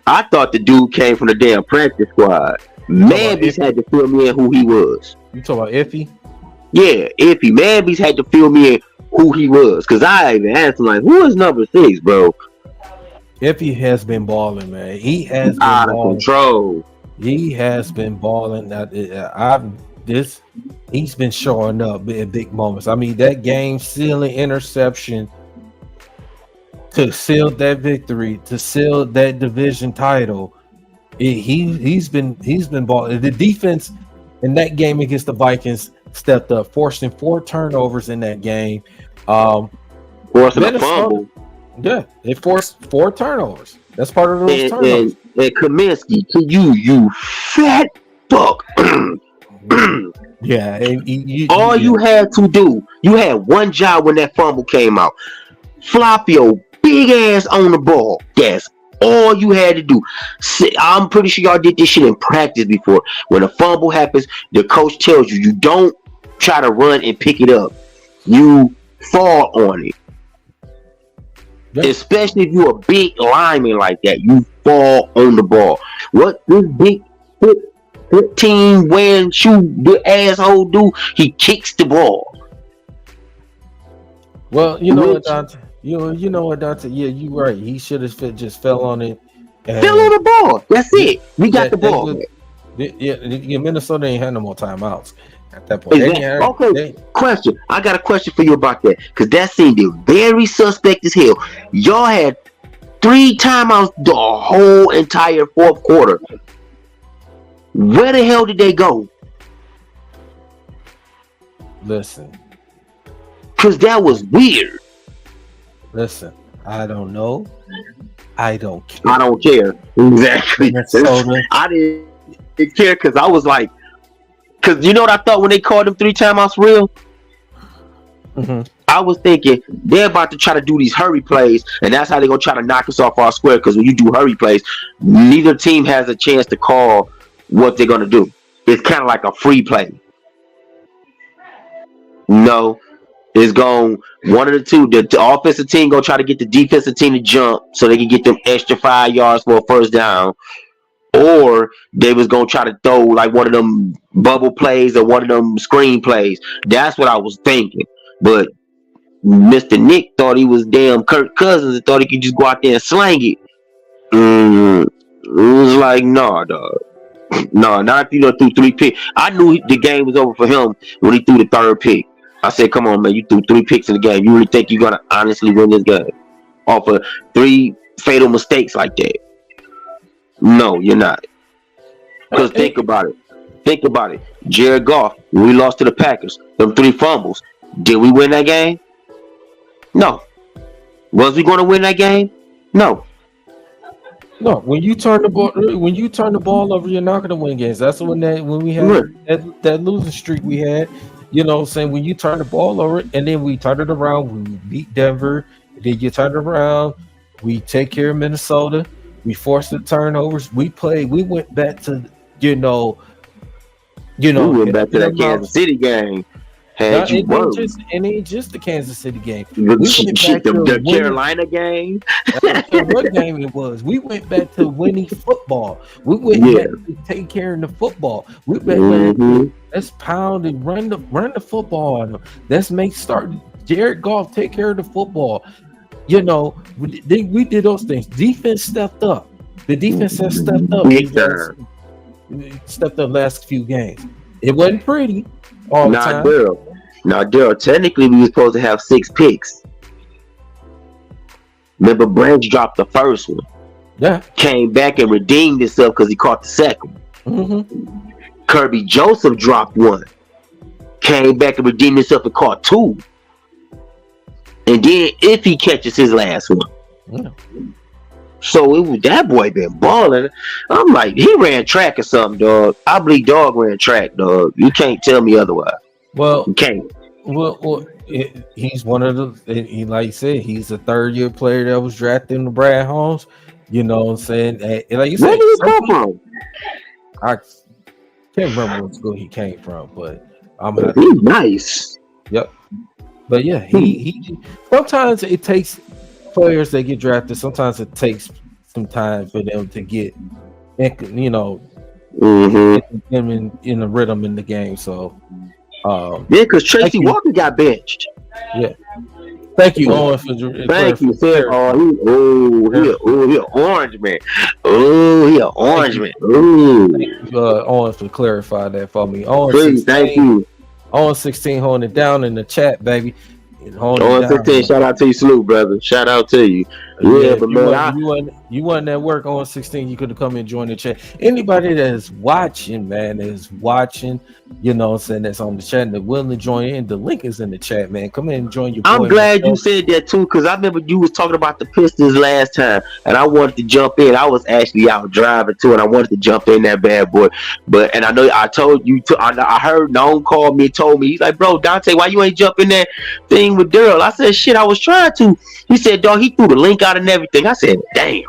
I thought the dude came from the damn practice squad. Manby's had to fill me in who he was. You talking about Iffy? Yeah, Iffy. Manby's had to fill me in who he was, because I even asked him, like, who is number 6, bro? Iffy has been balling, man. He has been out of control. He has been balling. He's been showing up in big moments. I mean, that game sealing interception to seal that victory, to seal that division title. He's been balling. The defense in that game against the Vikings stepped up, forcing 4 turnovers in that game. Forcing a fumble. Yeah, they forced 4 turnovers. That's part of those turnovers. And Kaminsky, to you fat fuck. Yeah, you had to do, you had one job when that fumble came out. Flop your big ass on the ball. That's all you had to do. I'm pretty sure y'all did this shit in practice before. When a fumble happens, the coach tells you don't try to run and pick it up. You fall on it. Yeah. Especially if you're a big lineman like that, you fall on the ball. What this big 15 wearing shoe asshole do? He kicks the ball. Well, you know what, Dante? You know what, Dante? Yeah, you're right. He should have just fell on it. Fell on the ball. That's it. We got the ball. Minnesota ain't had no more timeouts at that point. Okay. Question. I got a question for you about that, because that seemed very suspect as hell. Y'all had 3 timeouts the whole entire 4th quarter. Where the hell did they go? Listen. Because that was weird. Listen, I don't know. I don't care. I don't care. Exactly. I didn't care, because I was like, because you know what I thought when they called them 3 timeouts real? Mm-hmm. I was thinking they're about to try to do these hurry plays, and that's how they're going to try to knock us off our square, because when you do hurry plays, neither team has a chance to call what they're going to do. It's kind of like a free play. No, it's going one of the two. The offensive team going to try to get the defensive team to jump so they can get them extra 5 yards for a first down. Or they was going to try to throw like one of them bubble plays or one of them screen plays. That's what I was thinking. But Mr. Nick thought he was damn Kirk Cousins and thought he could just go out there and slang it. It was like, nah, dog. No, not if you threw 3 picks. I knew the game was over for him when he threw the 3rd pick. I said, come on, man, you threw 3 picks in the game. You really think you're going to honestly win this game off of 3 fatal mistakes like that? No, you're not. Because think about it. Jared Goff, when we lost to the Packers, them 3 fumbles, did we win that game? No. Was we going to win that game? No. No, when you turn the ball over, you're not going to win games. That's when we had that losing streak we had. You know, saying when you turn the ball over and then we turn it around, we beat Denver. Then you turn it around, we take care of Minnesota. We forced the turnovers. We went back to we went back to that Kansas City game. It ain't just the Kansas City game. We went back to the Carolina game. I don't care what game it was. We went back to winning football. We went back to take care of the football. We went back. Let's pound and run the football on them. Let's start Jared Goff take care of the football. You know, we did those things. Defense stepped up. The defense has stepped up. Stepped up last few games. It wasn't pretty all the time. Daryl. Technically, we were supposed to have 6 picks. Remember, Branch dropped the first one. Yeah. Came back and redeemed himself because he caught the second one. Mm-hmm. Kirby Joseph dropped 1. Came back and redeemed himself and caught 2. And then if he catches his last one. Yeah. So that boy been balling. I'm like, he ran track or something, dog. I believe dog ran track, dog. You can't tell me otherwise. Well, You can't. he's one of the. He like you said, he's a third-year player that was drafted in the Brad Holmes. You know what I'm saying? And like you Where said, did he come from? I can't remember what school he came from, but I'm gonna have He's to. nice. Yep. But yeah, he sometimes it takes players that get drafted. Sometimes it takes some time for them to get, you know, in the rhythm in the game. So, yeah, because Tracy Walker got benched. Yeah. Thank you, Owen, for Thank you, sir. He an orange man. Oh, he an orange man. Owen, for clarifying that for me. Owen, please, 16, thank you. Owen 16 holding it down in the chat, baby. Owen 15, shout out to you, salute, brother. Shout out to you. Yeah, but you wasn't at work on 16. You could have come and joined the chat. Anybody that is watching, man, you know what I'm saying, that's on the chat and they're willing to join in. The link is in the chat, man. Come in and join your. I'm glad you said that too, because I remember you was talking about the Pistons last time, and I wanted to jump in. I was actually out driving too, and I wanted to jump in that bad boy. And I know I told you to. I heard Noam called me and told me, he's like, bro, Dante, why you ain't jumping that thing with Daryl? I said, shit, I was trying to. He said, dog, he threw the link out and everything. I said, damn.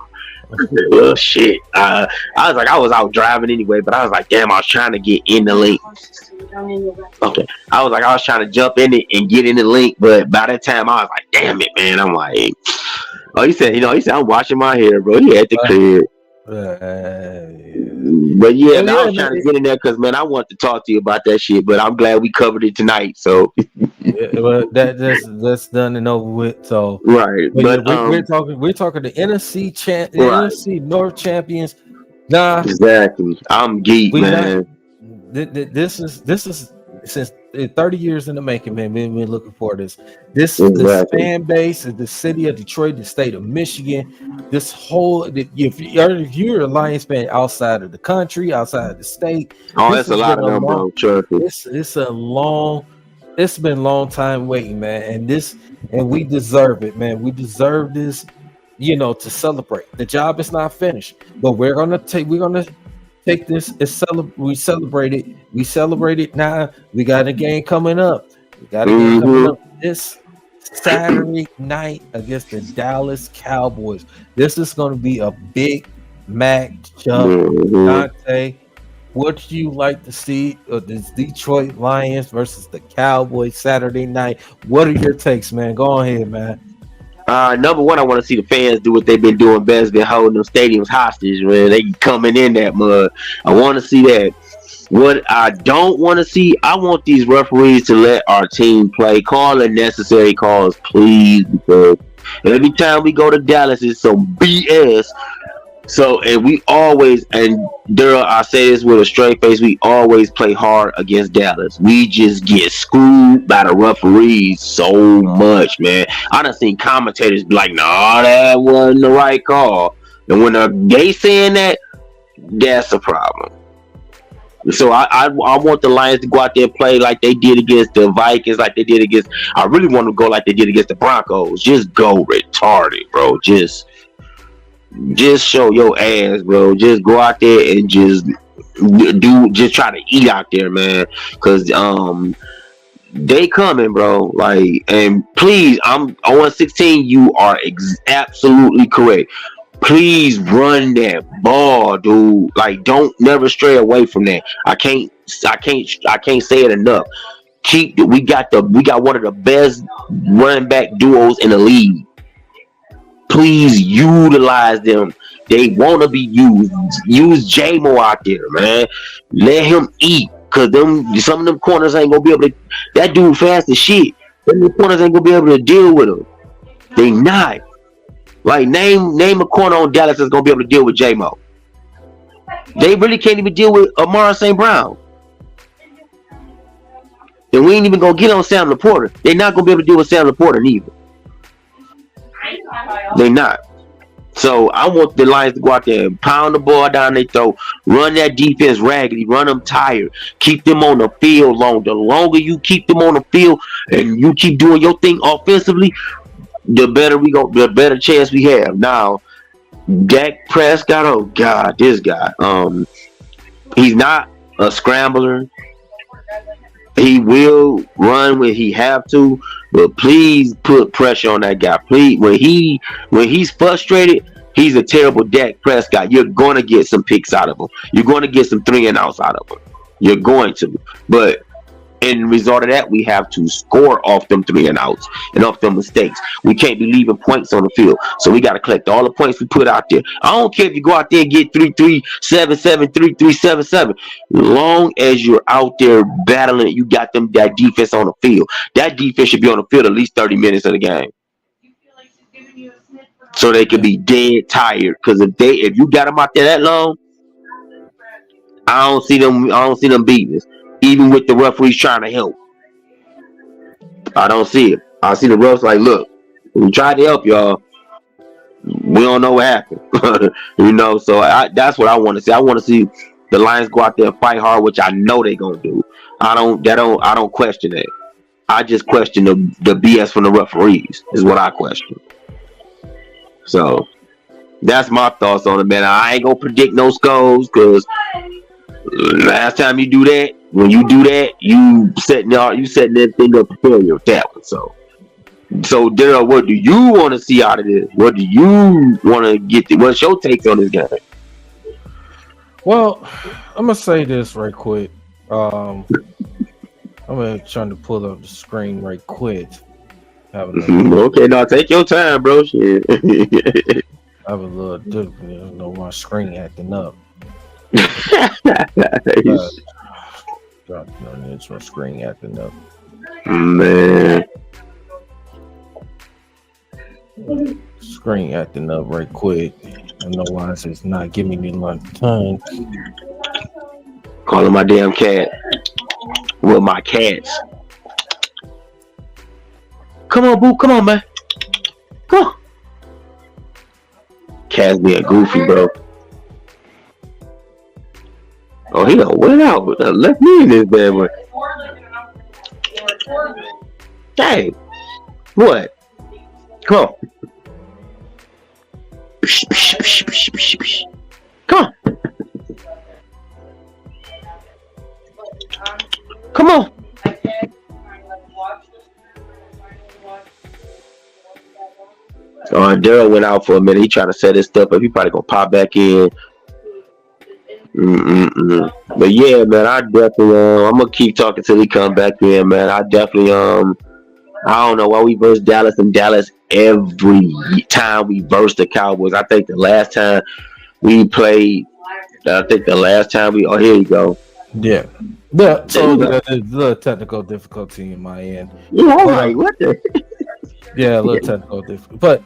Well, shit. I was like, I was out driving anyway, but I was like, damn, I was trying to get in the link. Okay. I was trying to jump in it and get in the link, but by that time I was like, damn it, man. I'm like, he said, I'm washing my hair, bro. He had to clear it. But yeah, I was trying to get in there because, man, I want to talk to you about that shit, but I'm glad we covered it tonight. So well, that's done and over with. So right, but we're talking the NFC NFC North Champions. Nah, exactly. I'm geek, man. This is since 30 years in the making, man. We've been looking for this. This fan base of the city of Detroit, the state of Michigan. This whole, if you're a Lions fan outside of the country, outside of the state, that's a lot of them, bro. It's been a long time waiting, man. And we deserve it, man. We deserve this, to celebrate. The job is not finished, but we're gonna take this. We celebrate it now. We got a game coming up. This Saturday night against the Dallas Cowboys. This is going to be a big matchup. Dante, what do you like to see of this Detroit Lions versus the Cowboys Saturday night? What are your takes, man? Go ahead, man. Number one, I want to see the fans do what they've been doing best, been holding them stadiums hostage, man. They coming in that mud. I want to see that. What I don't want to see, I want these referees to let our team play, call the necessary calls, please, because every time we go to Dallas, it's some BS. So, and we always, and Daryl, I say this with a straight face, we always play hard against Dallas. We just get screwed by the referees so much, man. I done seen commentators be like, nah, that wasn't the right call. And when they saying that, that's a problem. So I want the Lions to go out there and play like they did against the Vikings, like they did against, I really want to go like they did against the Broncos. Just go retarded, bro. Just show your ass, bro. Just go out there and just try to eat out there, man. Cause they coming, bro. Like, and please, I'm on 16. You are absolutely correct. Please run that ball, dude. Like, don't never stray away from that. I can't say it enough. We got one of the best running back duos in the league. Please utilize them. They want to be used. Use J-Mo out there, man. Let him eat. Cause some of them corners ain't gonna be able to. That dude fast as shit. Them corners ain't gonna be able to deal with him. They not. Like, name a corner on Dallas that's gonna be able to deal with J-Mo. They really can't even deal with Amara St. Brown. And we ain't even gonna get on Sam Laporta. They're not gonna be able to deal with Sam Laporta neither. They not. So I want the Lions to go out there and pound the ball down their throat, run that defense raggedy, run them tired, keep them on the field long. The longer you keep them on the field and you keep doing your thing offensively, the better chance we have. Now, Dak Prescott, oh God, this guy. He's not a scrambler. He will run when he have to, but please put pressure on that guy. Please, when he's frustrated, he's a terrible Dak Prescott. You're going to get some picks out of him. You're going to get some 3-and-outs out of him. You're going to, but in result of that, we have to score off them 3-and-outs and off them mistakes. We can't be leaving points on the field, so we got to collect all the points we put out there. I don't care if you go out there and get 3-3, 7-7, 3-3, 7-7. Long as you're out there battling, you got that defense on the field. That defense should be on the field at least 30 minutes of the game, so they could be dead tired. Because if you got them out there that long, I don't see them beating us. Even with the referees trying to help, I don't see it. I see the refs like, look, we tried to help y'all. We don't know what happened. So that's what I want to see. I want to see the Lions go out there and fight hard, which I know they're gonna do. I don't question that. I just question the BS from the referees is what I question. So that's my thoughts on it, man. I ain't gonna predict no scores because last time you do that, when you do that, you setting everything up to failure with that one. So Daryl, what do you want to see out of this? What do you want to get? What's your take on this game? Well, I'm gonna say this right quick. I'm gonna try to pull up the screen right quick. Okay, now take your time, bro. Shit. I have a little different. My screen acting up. It's my screen acting up. Man. Screen acting up right quick. I know why it's not giving me enough time. Calling my damn cat. With my cats. Come on, boo. Come on, man. Come on. Cat's being goofy, bro. Oh, he done went out, but left me in this bad boy. Dang. What? Come on. Come on. Come on. Daryl went out for a minute. He trying to set his stuff up. He probably gonna pop back in. But yeah, man, I definitely I'm gonna keep talking till he come back in, man. I definitely I don't know why we verse Dallas and Dallas every time we verse the Cowboys. I think the last time we played, oh, here you go. Yeah. But so there's a little technical difficulty in my end. Yeah, all right. What the? Yeah, a little technical difficulty. But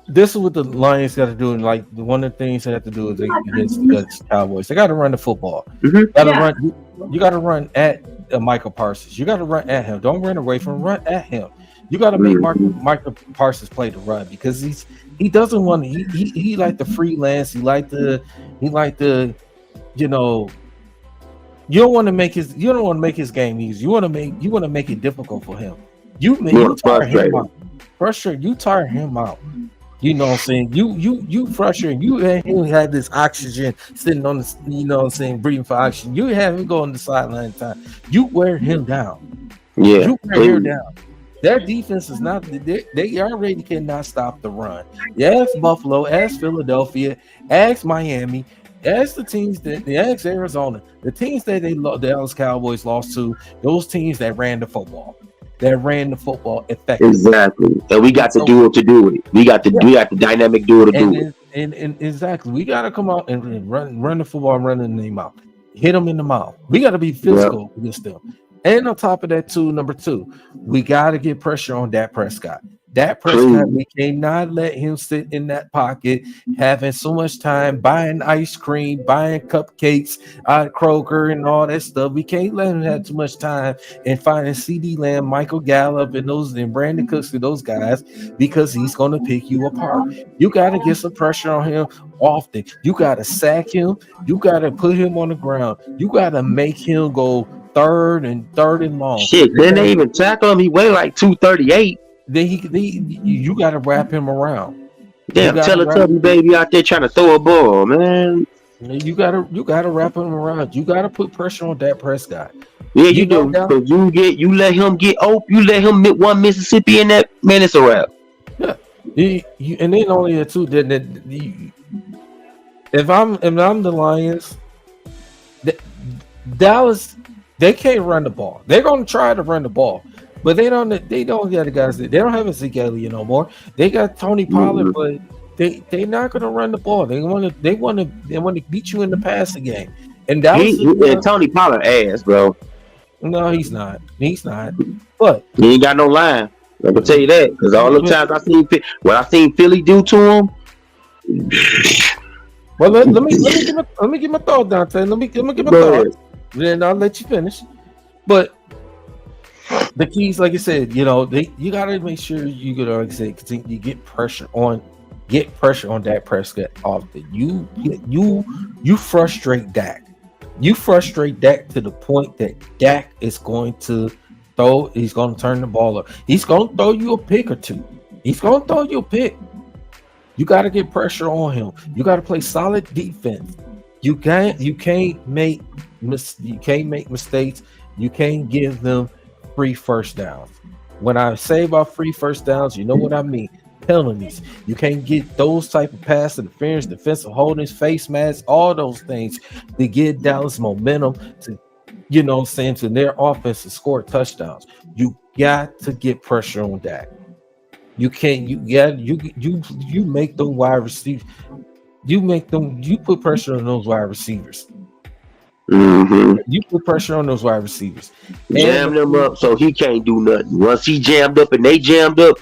this is what the Lions got to do. And like one of the things they have to do is against the Cowboys, they got to run the football. You got to run at Michael Parsons. You got to run at him. Don't run away from him. Run at him. You got to make Michael Parsons play the run because he doesn't want to. He like the freelance. He like the you don't want to make his game easy. You want to make it difficult for him. You tire him out. You tire him out. You know what I'm saying? You frustrate. You had this oxygen sitting on the, breathing for oxygen. You have him go on the sideline time. You wear him down. Yeah. You wear him down. That defense is not, they already cannot stop the run. Ask Buffalo, ask Philadelphia, ask Miami, ask the teams ask Arizona. The teams that the Dallas Cowboys lost to, those teams that ran the football. That ran the football effectively. Exactly. And we got to do it to do it. We got the dynamic duo to do it. And exactly. We got to come out and run the football, run in the mouth. Hit them in the mouth. We got to be physical against them. And on top of that, number two, we got to get pressure on Dak Prescott. Dak Prescott, we cannot let him sit in that pocket, having so much time buying ice cream, buying cupcakes at Kroger and all that stuff. We can't let him have too much time and finding CD Lamb, Michael Gallup, and Brandon Cooks and those guys because he's going to pick you apart. You got to get some pressure on him often. You got to sack him. You got to put him on the ground. You got to make him go third and long. Shit, didn't they even tackle him? He weighed like 238. Then you got to wrap him around. Damn, Teletubby baby out there trying to throw a ball, man. You gotta wrap him around. You gotta put pressure on Dak Prescott. Yeah, You you know do. that. Cause you let him get open. You let him hit one Mississippi in that man. It's a wrap. Yeah. And then only the two if I'm the Lions, Dallas, they can't run the ball. They're gonna try to run the ball, but they don't got the guys. They don't have Ezekiel Elliott no more. They got Tony Pollard, but they're not gonna run the ball. They want to beat you in the passing game. And Dallas, And Tony Pollard ass, bro. no, he's not. He's not. But He ain't got no line. I can tell you that because all the times I seen Philly do to him. well, let me get my thought, Dante. Let me get my thoughts. Then I'll let you finish. But the keys, like I said, you gotta make sure you get, like I said, continue, you get pressure on Dak Prescott often. You frustrate Dak. You frustrate Dak to the point that Dak is going to he's going to turn the ball up. He's going to throw you a pick or two. He's going to throw you a pick. You got to get pressure on him. You got to play solid defense. You can't make mistakes. You can't give them free first downs. When I say about free first downs, you know what I mean. Penalties. You can't get those type of pass interference, defensive holdings, face masks, all those things to give Dallas momentum to, to their offense to score touchdowns. You got to get pressure on Dak. You can't. You make them wide receivers. You put pressure on those wide receivers. Mm-hmm. You put pressure on those wide receivers. Jam them up so he can't do nothing. Once he jammed up and they jammed up,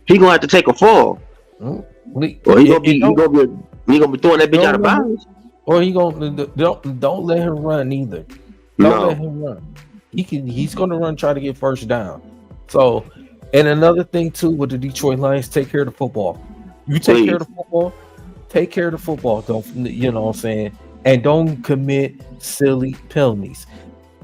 he gonna have to take a fall. Or he gonna be throwing that bitch out of bounds. Or he gonna don't let him run either. Don't let him run. He's gonna run, try to get first down. So, and another thing too with the Detroit Lions, take care of the football. You take care of the football. Take care of the football. Don't you know what I'm saying? And don't commit silly penalties.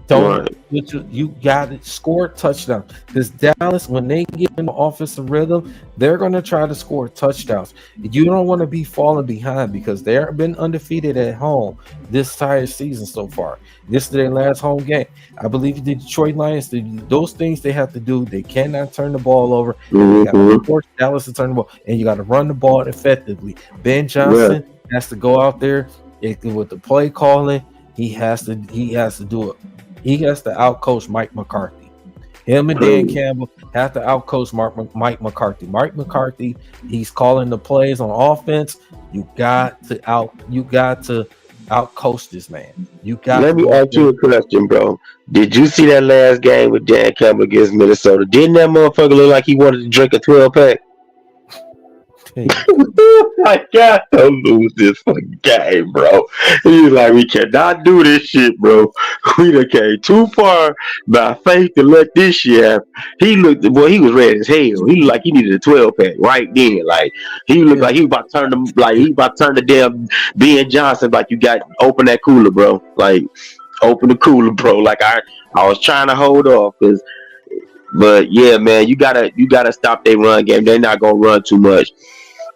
You got to score a touchdown because Dallas, when they get in the offensive rhythm, they're going to try to score touchdowns. You don't want to be falling behind because they have been undefeated at home this entire season so far. This is their last home game. I believe the Detroit Lions, those things they have to do. They cannot turn the ball over. You got to force Dallas to turn the ball, and you got to run the ball effectively. Ben Johnson has to go out there with the play calling. He has to do it. He has to outcoach Mike McCarthy. Him and Dan Campbell have to outcoach Mike McCarthy. Mike McCarthy, he's calling the plays on offense. You got to outcoach this man. Let me ask you a question, bro. Did you see that last game with Dan Campbell against Minnesota? Didn't that motherfucker look like he wanted to drink a 12-pack? I got to lose this fucking game, bro. He's like, we cannot do this shit, bro. We done came too far by faith to let this shit happen. He was ready as hell. He looked like he needed a 12-pack right then. Like he looked like he was about to turn the damn Ben Johnson. Like you got open that cooler, bro. Like open the cooler, bro. Like I was trying to hold off but yeah, man, you gotta stop their run game. They're not gonna run too much.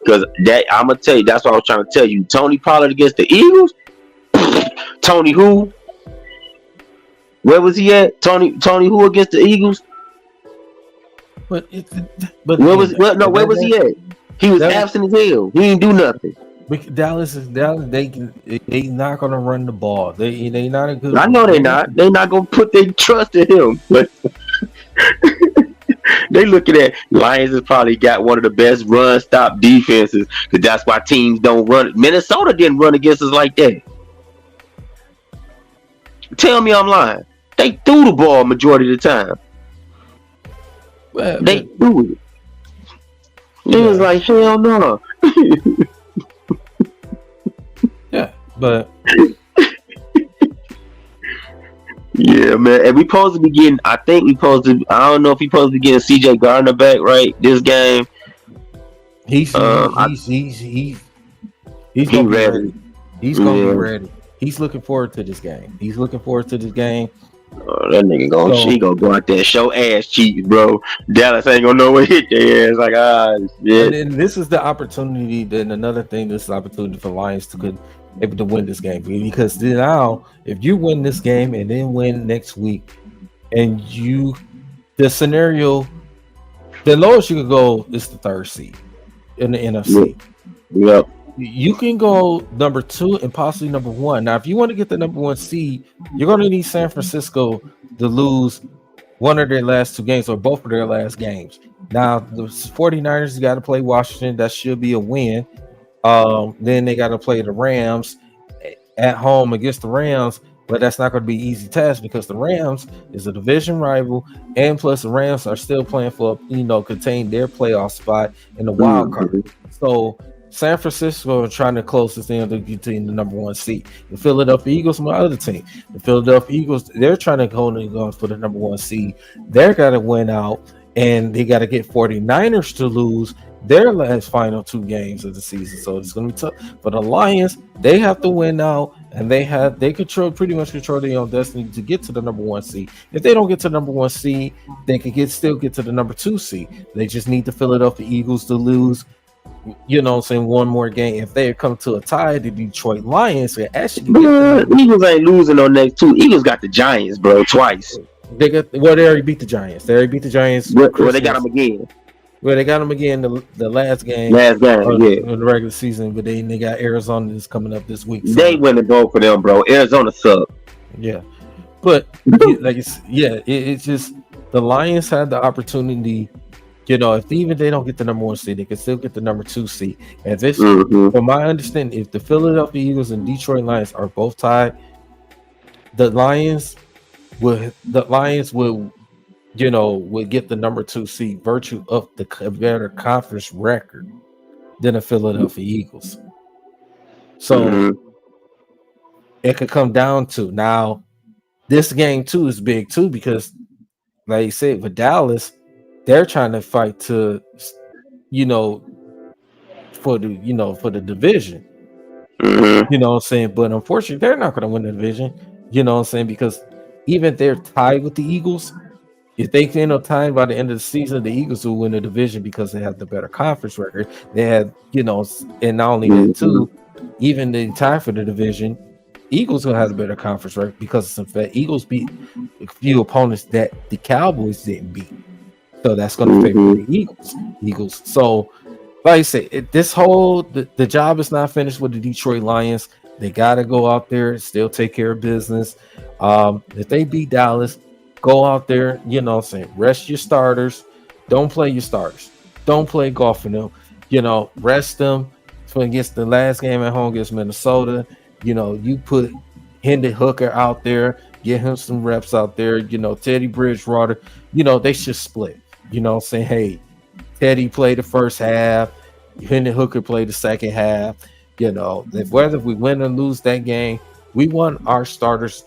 Because I'm gonna tell you, that's what I was trying to tell you. Tony Pollard against the Eagles. Tony who? Where was he at? Tony who against the Eagles? But where was he at? He was absent as hell. He didn't do nothing. Dallas. They not gonna run the ball. They not a good. I know they're not. They're not gonna put their trust in him. But they looking at Lions has probably got one of the best run stop defenses because that's why teams don't run. Minnesota didn't run against us like that. Tell me I'm lying. They threw the ball majority of the time. They threw it. It was like hell no. Yeah, but. Yeah, man. And we supposed to be getting. I don't know if we supposed to be getting CJ Gardner back right this game. He's gonna be ready. He's gonna be ready. He's looking forward to this game. That nigga gonna go out there and show ass cheeks, bro. Dallas ain't gonna know what hit their ass. Like, yeah. And then this is the opportunity. Then another thing, this is the opportunity for Lions to able to win this game, because now if you win this game and then win next week, and the scenario, the lowest you could go is the 3rd seed in the NFC. Yep. You can go number 2 and possibly number 1. Now, if you want to get the number 1 seed, you're going to need San Francisco to lose one of their last 2 games or both of their last games. Now, the 49ers got to play Washington. That should be a win. Then they got to play the Rams at home against the Rams, but that's not going to be an easy task because the Rams is a division rival, and plus the Rams are still playing for, contain their playoff spot in the wild card. So San Francisco are trying to close this in to get the number 1 seed. The Philadelphia Eagles, my other team, the Philadelphia Eagles, they're trying to hold it going for the number 1 seed. They're got to win out, and they got to get 49ers to lose their last final 2 games of the season. So it's going to be tough for the Lions. They have to win out, and they pretty much control their own destiny to get to the number 1 seed. If they don't get to the number 1 seed, they can still get to the number 2 seed. They just need the Philadelphia Eagles to lose, one more game. If they come to a tie, the Detroit Lions can actually Eagles ain't losing on next 2. Eagles got the Giants, bro, twice. They already beat the Giants. They got them again. Well, they got them again the last game. In the regular season, but they got Arizona that's coming up this week. So. They win the goal for them, bro. Arizona suck. Yeah, but it's just the Lions had the opportunity. If they don't get the number 1 seed, they can still get the number 2 seed. And this, from my understanding, if the Philadelphia Eagles and Detroit Lions are both tied, the Lions will get the number 2 seed virtue of the better conference record than the Philadelphia Eagles. So it could come down to now. This game too is big too because, like you said, with Dallas, they're trying to fight to, for the division. You know what I'm saying? But unfortunately, they're not going to win the division. You know what I'm saying? Because even if they're tied with the Eagles, if they end up tying by the end of the season, the Eagles will win the division because they have the better conference record. They had, and not only that too, even the tie for the division, Eagles will have the better conference record because of the Eagles beat a few opponents that the Cowboys didn't beat. So that's going to favor the Eagles. So, like I said, the job is not finished with the Detroit Lions. They got to go out there and still take care of business. If they beat Dallas, go out there, rest your starters. Don't play your starters. Don't play golf for them. Rest them against the last game at home against Minnesota. You put Hendon Hooker out there, get him some reps out there. Teddy Bridgewater, they should split. Hey, Teddy played the first half, Hendon Hooker played the second half. Whether we win or lose that game, we want our starters,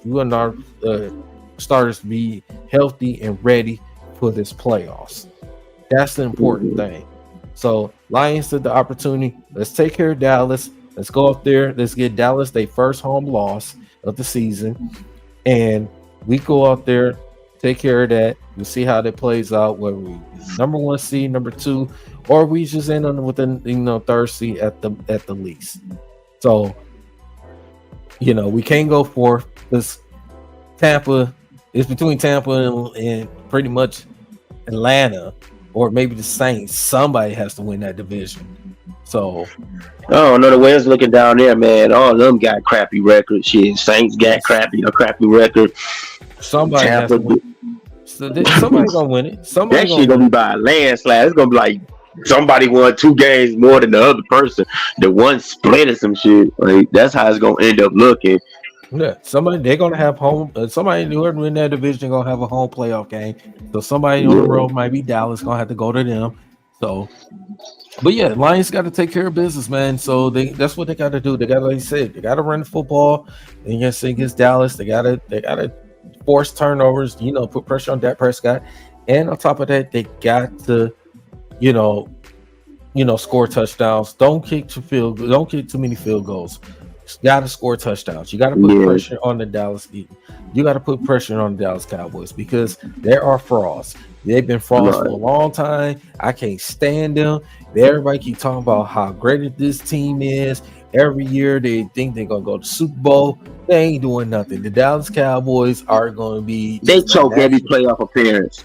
starters to be healthy and ready for this playoffs. That's the important thing. So Lions took the opportunity. Let's take care of Dallas. Let's go up there. Let's get Dallas their first home loss of the season, and we go out there, take care of that. We'll see how that plays out. Whether we number 1 seed, number 2, or we just end on with the 3rd seed at the least. So we can't go 4th because Tampa is between Tampa and pretty much Atlanta, or maybe the Saints. Somebody has to win that division. So I don't know the way it's looking down there, man. All of them got crappy records. Shit, Saints got a crappy record. Somebody has to win. Somebody's gonna win it. That shit gonna be by a landslide. It's gonna be like somebody won 2 games more than the other person. The one split or some shit. Like that's how it's gonna end up looking. Yeah, they're gonna have home. Somebody who are in that division gonna have a home playoff game. So somebody on the road might be Dallas gonna have to go to them. So, but yeah, Lions got to take care of business, man. So that's what they got to do. They got, like you said, they got to run the football. And yes, against Dallas, they got to force turnovers. Put pressure on Dak Prescott, and on top of that, they got to, score touchdowns. Don't kick too many field goals. Got to score touchdowns. You got to put pressure on the Dallas. You got to put pressure on the Dallas Cowboys because there are frauds. They've been frauds for a long time. I can't stand them. Everybody keep talking about how great this team is. Every year they think they're gonna go to Super Bowl. They ain't doing nothing. The Dallas Cowboys are going to be. They choke every playoff appearance.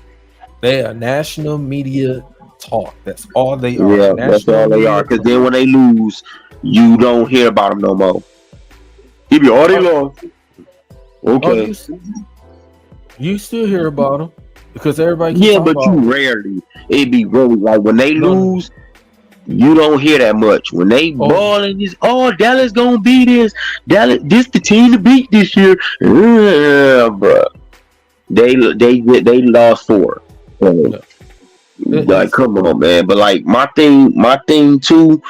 They are national media talk. That's all they are. Yeah, that's all they are. Because then when they lose, you don't hear about them no more. He be all day long. Okay. You still hear about them because everybody. Yeah, but you rarely. It be really like when they lose. You don't hear that much when they balling this. Oh, Dallas gonna beat this. Dallas, this the team to beat this year. Bro, they lost 4. Like, come on, man. But like my thing too.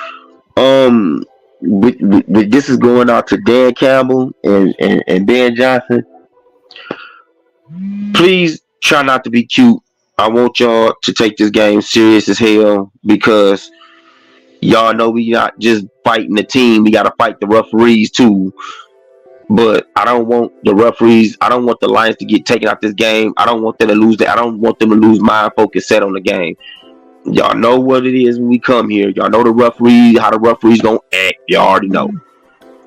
With this is going out to Dan Campbell and Ben Johnson. Please try not to be cute. I want y'all to take this game serious as hell because. Y'all know we not just fighting the team. We got to fight the referees too. But I don't want the referees. I don't want the Lions to get taken out this game. I don't want them to lose. I don't want them to lose mind focus set on the game. Y'all know what it is when we come here. Y'all know the referees, how the referees gonna act. Y'all already know.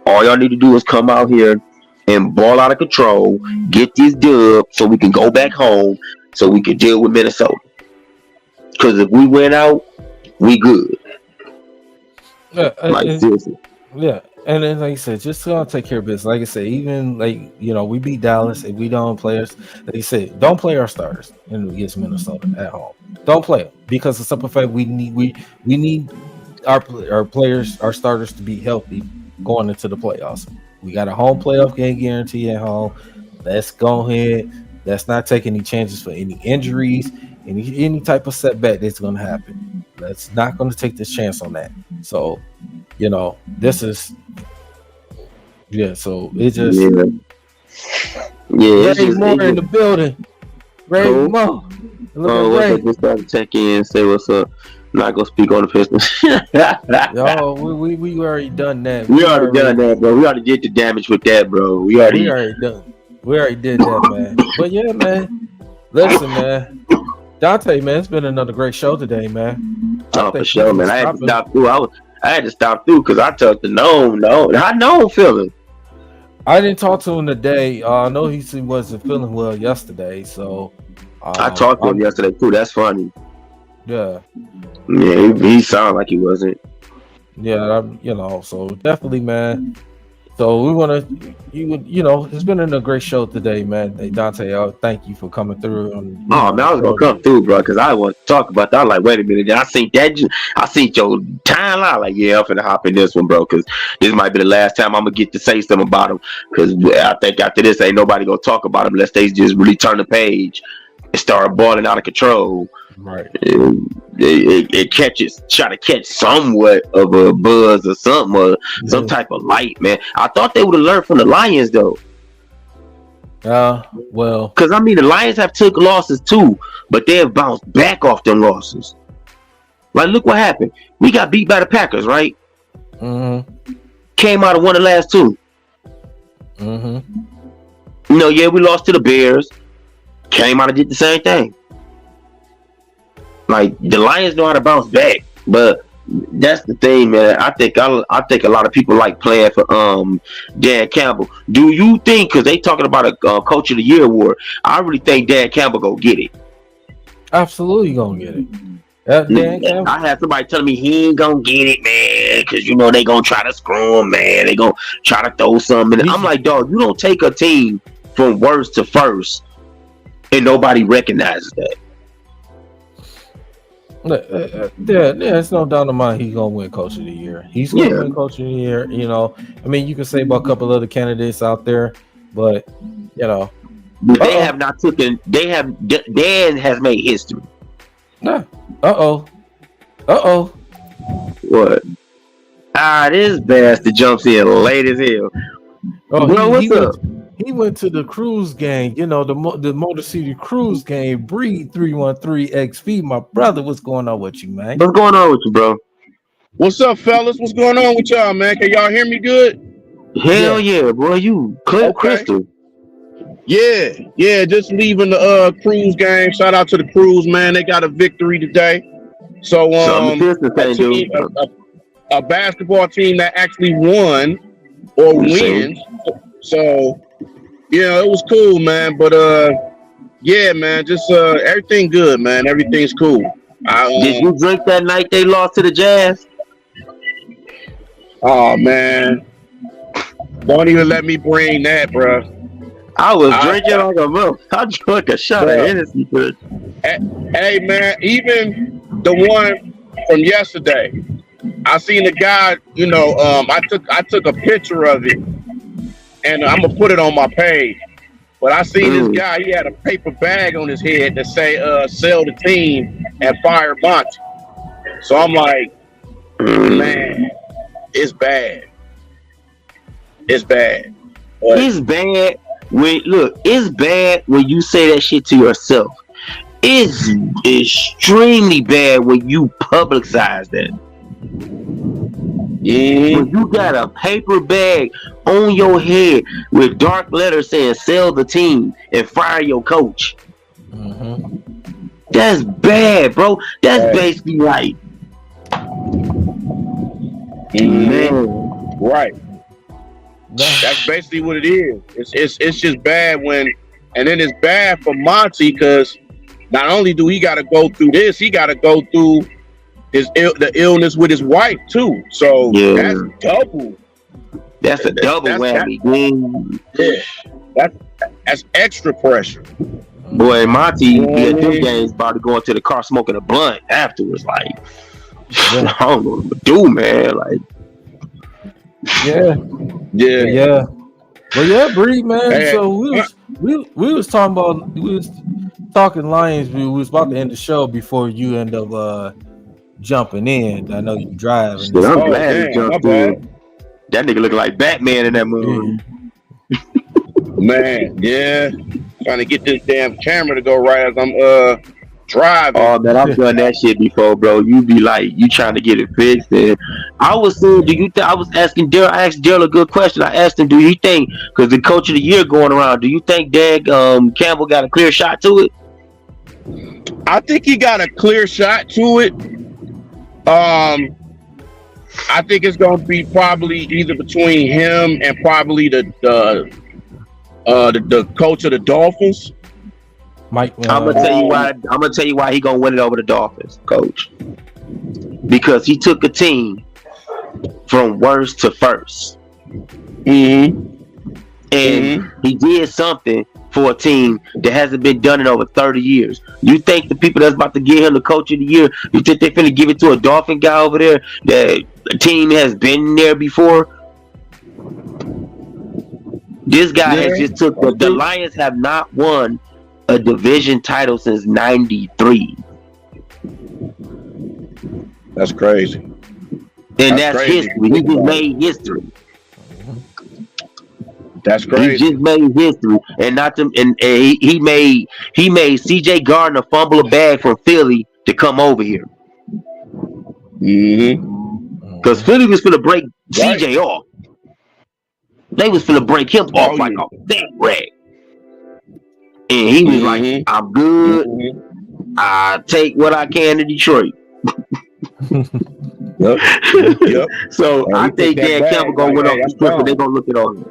All y'all need to do is come out here and ball out of control. Get this dub so we can go back home. So we can deal with Minnesota. Because if we win out, we good. Yeah, seriously. Yeah, and then like I said, just gonna take care of business. Like I said, even we beat Dallas. If we don't play us, like I said, don't play our starters against Minnesota at home. Don't play them because the simple fact we need our players, our starters to be healthy going into the playoffs. We got a home playoff game guarantee at home. Let's go ahead. Let's not take any chances for any injuries, any type of setback that's going to happen. Let's not going to take this chance on that. So, this is, so it just, Ray Moore in the building. Ray Moore. Ray. Just got to check in and say what's up. I'm not going to speak on the Pistons. Yo, we already done that. We already done that, bro. We already did the damage with that, bro. We already done. We already did that, man. But yeah, man. Listen, man. Dante, man, it's been another great show today, man. Oh, for sure, man. I had to stop through. I had to stop through because I talked to No. How No feeling? I didn't talk to him today. I know he wasn't feeling well yesterday, so I talked to him yesterday too. That's funny. Yeah. Yeah, he sounded like he wasn't. Yeah, so definitely, man. So we want to, it's been a great show today, man. Hey, Dante, thank you for coming through. Man, I was gonna come through, bro, because I want to talk about that. I was like, wait a minute, I seen your timeline. Like, yeah, I'm finna hop in this one, bro, because this might be the last time I'm gonna get to say something about him. Because I think after this, ain't nobody gonna talk about him unless they just really turn the page and start balling out of control. Right. It try to catch somewhat of a buzz or something, or some type of light, man. I thought they would have learned from the Lions, though. Well, because the Lions have took losses too, but they have bounced back off them losses. Like, look what happened. We got beat by the Packers, right? Mm-hmm. Came out of one of the last two. Mm-hmm. We lost to the Bears. Came out and did the same thing. Like, the Lions know how to bounce back, but that's the thing, man. I think a lot of people like playing for Dan Campbell. Do you think, because they talking about a Coach of the Year award, I really think Dan Campbell gonna get it. Absolutely gonna get it. Dan Campbell. I had somebody telling me he ain't gonna get it, man, because they gonna try to screw him, man. They gonna try to throw something. I'm like, dog, you don't take a team from worst to first, and nobody recognizes that. There's no doubt in my mind he's gonna win Coach of the Year. He's gonna win Coach of the Year. You can say about a couple other candidates out there, but they have not taken. Dan has made history. Nah. What? This bastard jumps in late as hell. Bro, what's up? He went to the Cruise game, the Motor City Cruise game. D313XP, my brother. What's going on with you, man? What's going on with you, bro? What's up, fellas? What's going on with y'all, man? Can y'all hear me good? Hell yeah, boy. You clear crystal. Yeah. Just leaving the Cruise game. Shout out to the Cruise, man. They got a victory today. So a basketball team that actually won or wins. So, it was cool, man. But yeah, man, just everything good, man. Everything's cool. Did you drink that night they lost to the Jazz? Oh man, don't even let me bring that, bro. I was drinking like a milk. I drank a shot of Hennessy. Hey man, even the one from yesterday, I seen the guy. I took a picture of it, and I'm gonna put it on my page. But I seen this guy. He had a paper bag on his head that say "Sell the team and fire Monty." So I'm like, man, it's bad. It's bad. But it's bad. It's bad when you say that shit to yourself. It's extremely bad when you publicize that. When you got a paper bag on your head with dark letters saying "Sell the team and fire your coach." That's bad, bro. That's basically like, man, right. That's basically what it is. It's just bad and then it's bad for Monty because not only do he got to go through this, he got to go through the illness with his wife too. So that's double. That's a double whammy. That's extra pressure. Boy, Monty be at them games about to go into the car smoking a blunt afterwards. Like, I don't know what to do, man. Like, yeah. Well, yeah, Bree, man. Hey, so we was talking Lions. We was about to end the show before you end up jumping in. I know you drive. I'm glad he jumped in. That nigga look like Batman in that movie. Man, yeah. Trying to get this damn camera to go right as I'm driving. Oh man, I've done that shit before, bro. You be like, you trying to get it fixed. And I was saying, I was asking Daryl. I asked Daryl a good question. I asked him, do you think, because the coach of the year going around, do you think Campbell got a clear shot to it? I think he got a clear shot to it. I think it's gonna be probably either between him and probably the coach of the Dolphins. Mike, I'm gonna tell you why. I'm gonna tell you why he gonna win it over the Dolphins, coach. Because he took a team from worst to first, and he did something for a team that hasn't been done in over 30 years. You think the people that's about to give him the coach of the year, you think they're finna give it to a Dolphin guy over there that a team has been there before? This guy has just took the Lions have not won a division title since '93. That's crazy. And that's history. He just made history. That's crazy. He just made history, and he made CJ Gardner fumble a bag from Philly to come over here. Because Philly was gonna break CJ off. They was finna break him off like a fat rat. And he was like, I'm good. I take what I can to Detroit. Yep. So I think Dan Campbell gonna win off the strip, and they gonna look it over.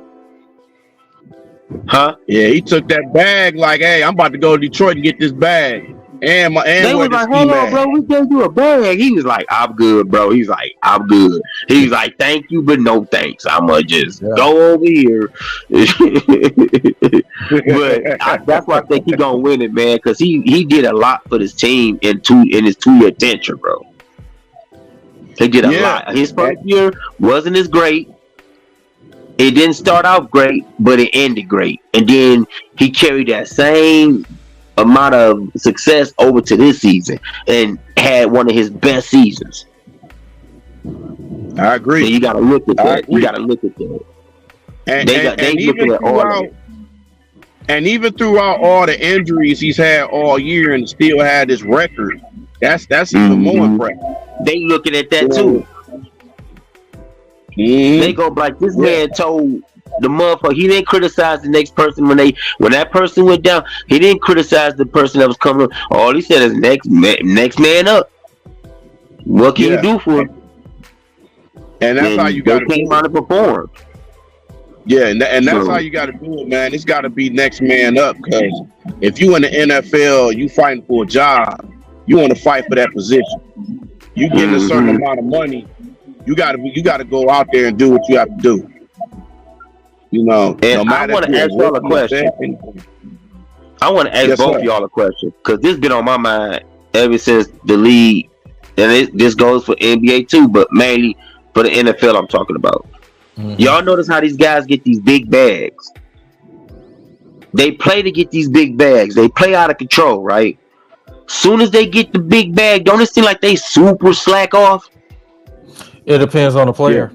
Huh? Yeah, he took that bag like, hey, I'm about to go to Detroit and get this bag. They was like, hold on, bro, we gave you a bag. He was like, I'm good, bro. He's like, I'm good. He's like, thank you, but no thanks. I'ma just go over here. But that's why I think he gonna win it, man, because he did a lot for this team in his 2-year tenure, bro. He did a lot. His first year wasn't as great. It didn't start off great, but it ended great. And then he carried that same amount of success over to this season and had one of his best seasons. I agree. So you gotta look at that. You gotta look at that. And even throughout all the injuries he's had all year and still had this record, that's even more impressive. They looking at that too. They go like, this man told the motherfucker, he didn't criticize the next person when that person went down. He didn't criticize the person that was coming up. All he said is next man up. What can you do for him? And that's how you got to came out and performed. Yeah, and that's how you got to do it, man. It's got to be next man up, because if you in the NFL, you fighting for a job, you want to fight for that position. You getting a certain amount of money, you got to go out there and do what you have to do. You know, and no I want to ask y'all a question. I want to ask both of y'all a question, because this been on my mind ever since the league, and this goes for NBA too, but mainly for the NFL I'm talking about. Y'all notice how these guys get these big bags? They play to get these big bags. They play out of control, right? Soon as they get the big bag, don't it seem like they super slack off? It depends on the player.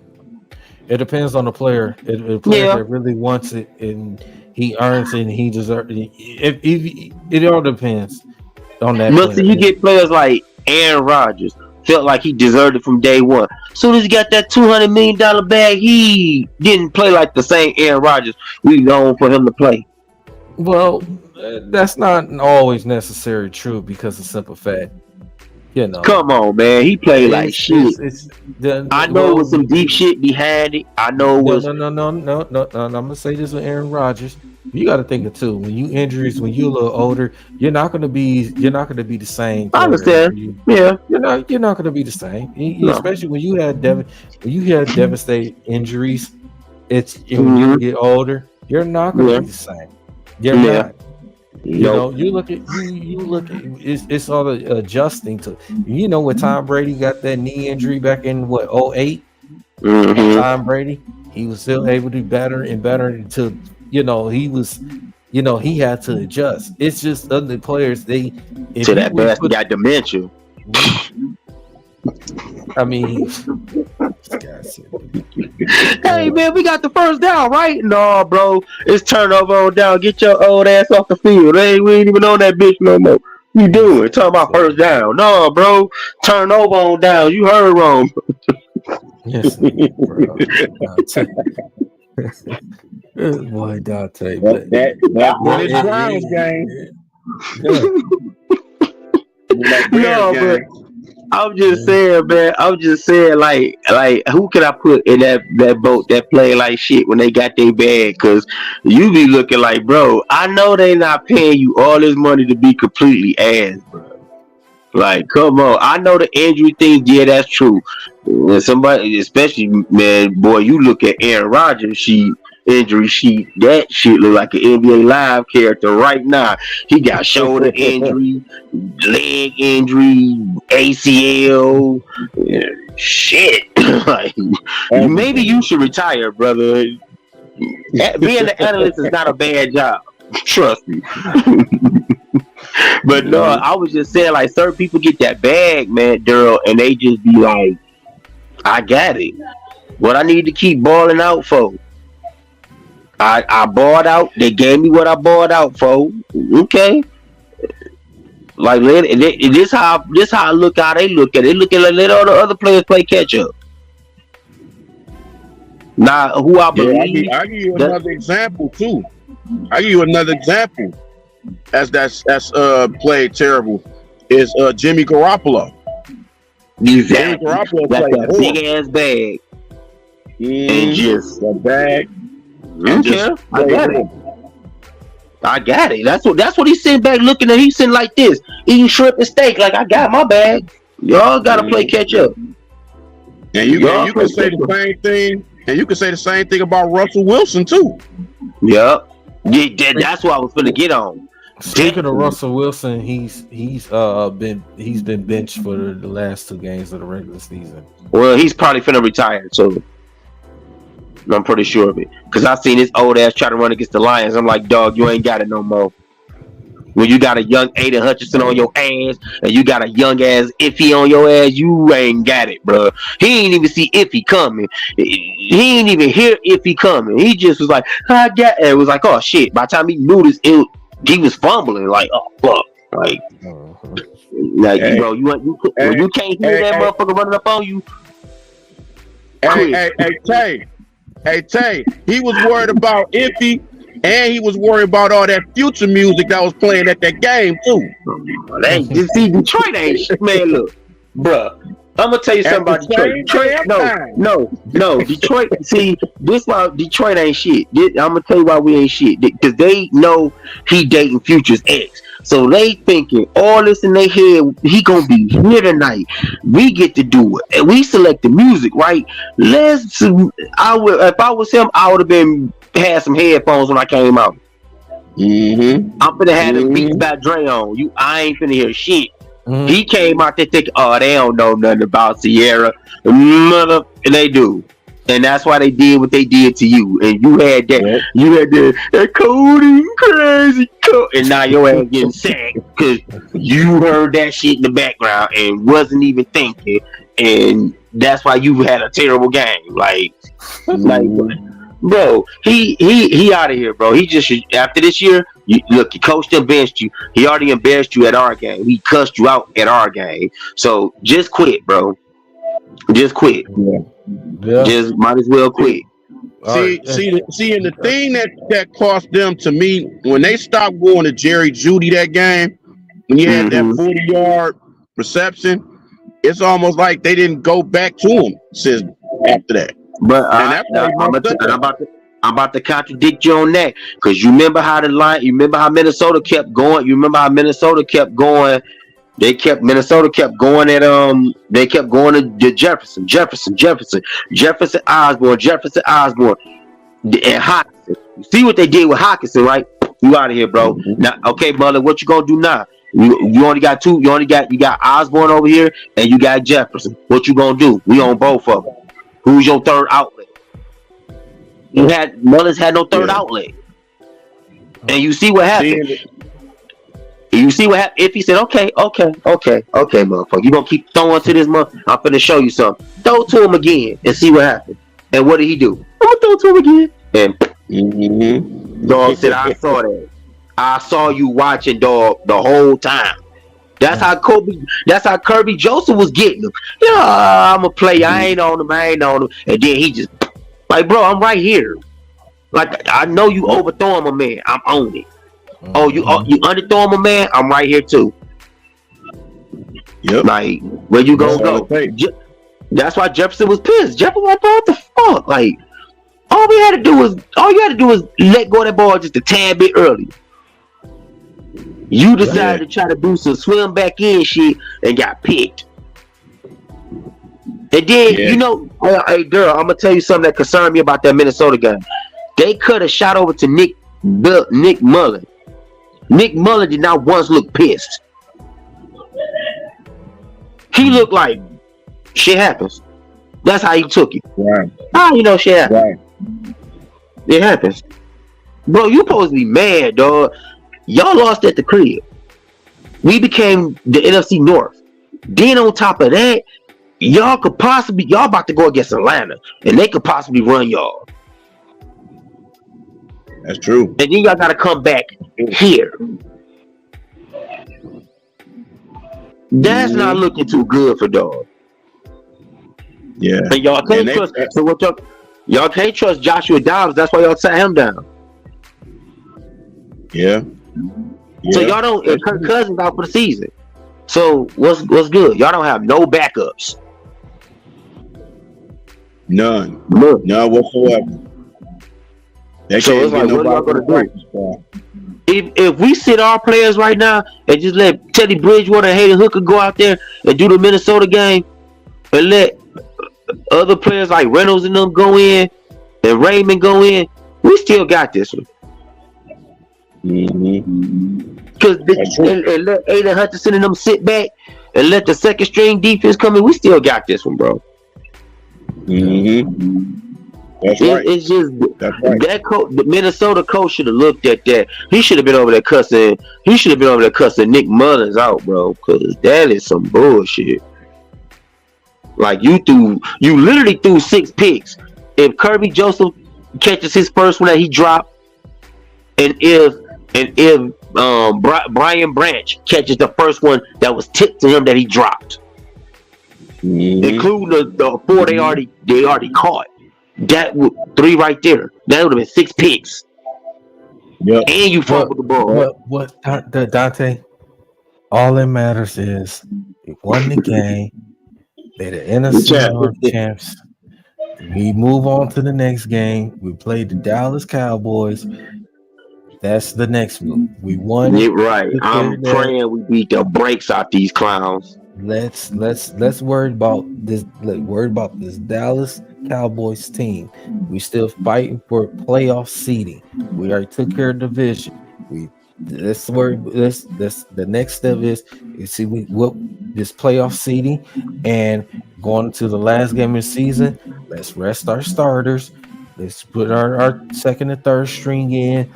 It depends on the player. The player that really wants it and he earns it and he deserves it. It all depends on that. But see, you get players like Aaron Rodgers. Felt like he deserved it from day one. Soon as he got that $200 million bag, he didn't play like the same Aaron Rodgers we known for him to play. Well, that's not always necessarily true because of simple fact. You know, come on, man. He played like shit. I know it was some deep shit behind it. I know it was. No. I'm gonna say this with Aaron Rodgers. You got to think it too. When you injuries, when you're a little older, you're not gonna be the same. I understand. You're not gonna be the same. Especially when you had devastating injuries. When you get older, you're not gonna be the same. You're not. You know, you look at it's all adjusting to. You know, when Tom Brady got that knee injury back in 2008, Tom Brady, he was still able to do better and better until he had to adjust. It's just other players that bastard got dementia. I mean, hey man, we got the first down, right? No, bro, it's turnover on down. Get your old ass off the field. We ain't even on that bitch no more. You doing? Talking about first down? No, bro, turnover on down. You heard wrong. Yes, bro. Boy, Dante, but that Browns game. No, but I'm just saying, man. I'm just saying, like, who can I put in that boat that play like shit when they got their bag? Cause you be looking like, bro, I know they not paying you all this money to be completely ass, bro. Like, come on. I know the injury thing, yeah, that's true. When somebody, especially, man, boy, you look at Aaron Rodgers, injury sheet, that shit look like an NBA Live character right now. He got shoulder injury, leg injury, ACL, shit. Like, maybe you should retire, brother. Being an analyst is not a bad job. Trust me. But no, I was just saying, like, certain people get that bag, man, Daryl, and they just be like, I got it. What I need to keep balling out for. I bought out. They gave me what I bought out for. Okay. Like, this how I look how they look at it. They look at it, let all the other players play catch up. Now, who I believe. I give you another example too. That's played terrible is Jimmy Garoppolo. Exactly. Jimmy Garoppolo played a big ass bag. And just the bag. I got it. That's what he's sitting back looking at. He's sitting like this, eating shrimp and steak. Like, I got my bag. Y'all gotta play catch up. And you can say the same thing. And you can say the same thing about Russell Wilson too. Yep. Yeah, that's what I was gonna get on. Speaking of Russell Wilson, he's been benched for the last 2 games of the regular season. Well, he's probably finna retire, so I'm pretty sure of it. Because I seen this old ass try to run against the Lions. I'm like, dog, you ain't got it no more. When you got a young Aiden Hutchinson on your ass and you got a young ass Iffy on your ass, you ain't got it, bro. He ain't even see Iffy coming. He ain't even hear Iffy coming. He just was like, I got it. It was like, oh shit. By the time he knew this, he was fumbling. Like, oh fuck. Like, hey, bro, you can't hear that motherfucker running up on you. Hey, Tay, he was worried about Iffy, and he was worried about all that Future music that was playing at that game too. See, Detroit ain't shit, man. Look, bruh, I'm gonna tell you At something the about Detroit. same Detroit, damn no, time. no. Detroit. See, this why Detroit ain't shit. I'm gonna tell you why we ain't shit. Because they know he dating Future's ex, so they thinking all this in their head. He gonna be here tonight. We get to do it, and we select the music, right? I would, if I was him, I would have been had some headphones when I came out. Mm-hmm. I'm finna have them beats by Dre on. I ain't finna hear shit. Mhm. He came out there thinking, oh, they don't know nothing about Sierra. And they do. And that's why they did what they did to you. And you had that, that cold and crazy cold. And now your ass getting sacked because you heard that shit in the background and wasn't even thinking. And that's why you had a terrible game. Like bro, he out of here, bro. He just should, after this year, look, your coach done benched you. He already embarrassed you at our game. He cussed you out at our game. So just quit, bro. Just quit. Yeah. Just might as well quit. See, and the thing that cost them to me when they stopped going to Jerry Jeudy that game, when you had that 40-yard reception, it's almost like they didn't go back to him since after that. But And I'm about to contradict you on that because you remember how Minnesota kept going. You remember how Minnesota kept going. Minnesota kept going at they kept going to Jefferson, Osborne, and Hawkinson. You see what they did with Hawkinson, right? You out of here, bro. Now, okay, mother, what you gonna do now? You only got two. You got Osborne over here, and you got Jefferson. What you gonna do? We on both of them. Who's your third outlet? Mullins had no third outlet, and you see what happened. If he said, okay, motherfucker, you gonna keep throwing to this month? I'm finna show you something. Throw to him again and see what happens. And what did he do? I'm gonna throw to him again. And dog said, I saw that. I saw you watching, dog, the whole time. That's how Kirby Joseph was getting him. Yeah, I'm a player. I ain't on him. And then he just like, bro, I'm right here. Like, I know you overthrowing my man. I'm on it. Oh, you underthrow him, man. I'm right here too. Yep. Like, where you gonna go? That's why Jefferson was pissed. Jefferson was like, what the fuck? Like, all you had to do was let go of that ball just a tad bit early. You decided to try to do some swim back in shit and got picked. And then hey girl, I'm gonna tell you something that concerned me about that Minnesota game. They could have shot over to Nick Mullen. Nick Mullen did not once look pissed. He looked like shit happens. That's how he took it. Right. Shit happens. Right. It happens. Bro, you supposed to be mad, dog. Y'all lost at the crib. We became the NFC North. Then on top of that, y'all about to go against Atlanta, and they could possibly run y'all. That's true. And then y'all gotta come back here. That's not looking too good for dog. Yeah. And y'all can't trust. So what y'all can't trust Joshua Dobbs. That's why y'all sat him down. Yeah. So y'all don't. Kirk Cousins out for the season. So what's good? Y'all don't have no backups. None whatsoever. So it's like, what are y'all gonna do? If we sit our players right now and just let Teddy Bridgewater and Hayden Hooker go out there and do the Minnesota game, and let other players like Reynolds and them go in and Raymond go in, we still got this one. Because and let Aiden Hutchinson and them sit back and let the second string defense come in, we still got this one, bro. That's right. It's just the Minnesota coach should have looked at that. He should have been over there cussing. He should have been over there cussing Nick Mullins out, bro, because that is some bullshit. Like you literally threw 6 picks. If Kirby Joseph catches his first one that he dropped, and if Brian Branch catches the first one that was tipped to him that he dropped, including the 4 they already caught. That would 3 right there. That would have been 6 picks. Yep. And you fumbled the ball. What Dante? All that matters is you won the game. They're the NFC North Champs. We move on to the next game. We played the Dallas Cowboys. That's the next move. We won. You're right. I'm praying we beat the brakes off these clowns. Let's worry about this. Worry about this Dallas Cowboys team. We still fighting for playoff seeding. We already took care of the division. Let's worry. This the next step is see what this playoff seeding and going to the last game of the season. Let's rest our starters. Let's put our second and third string in.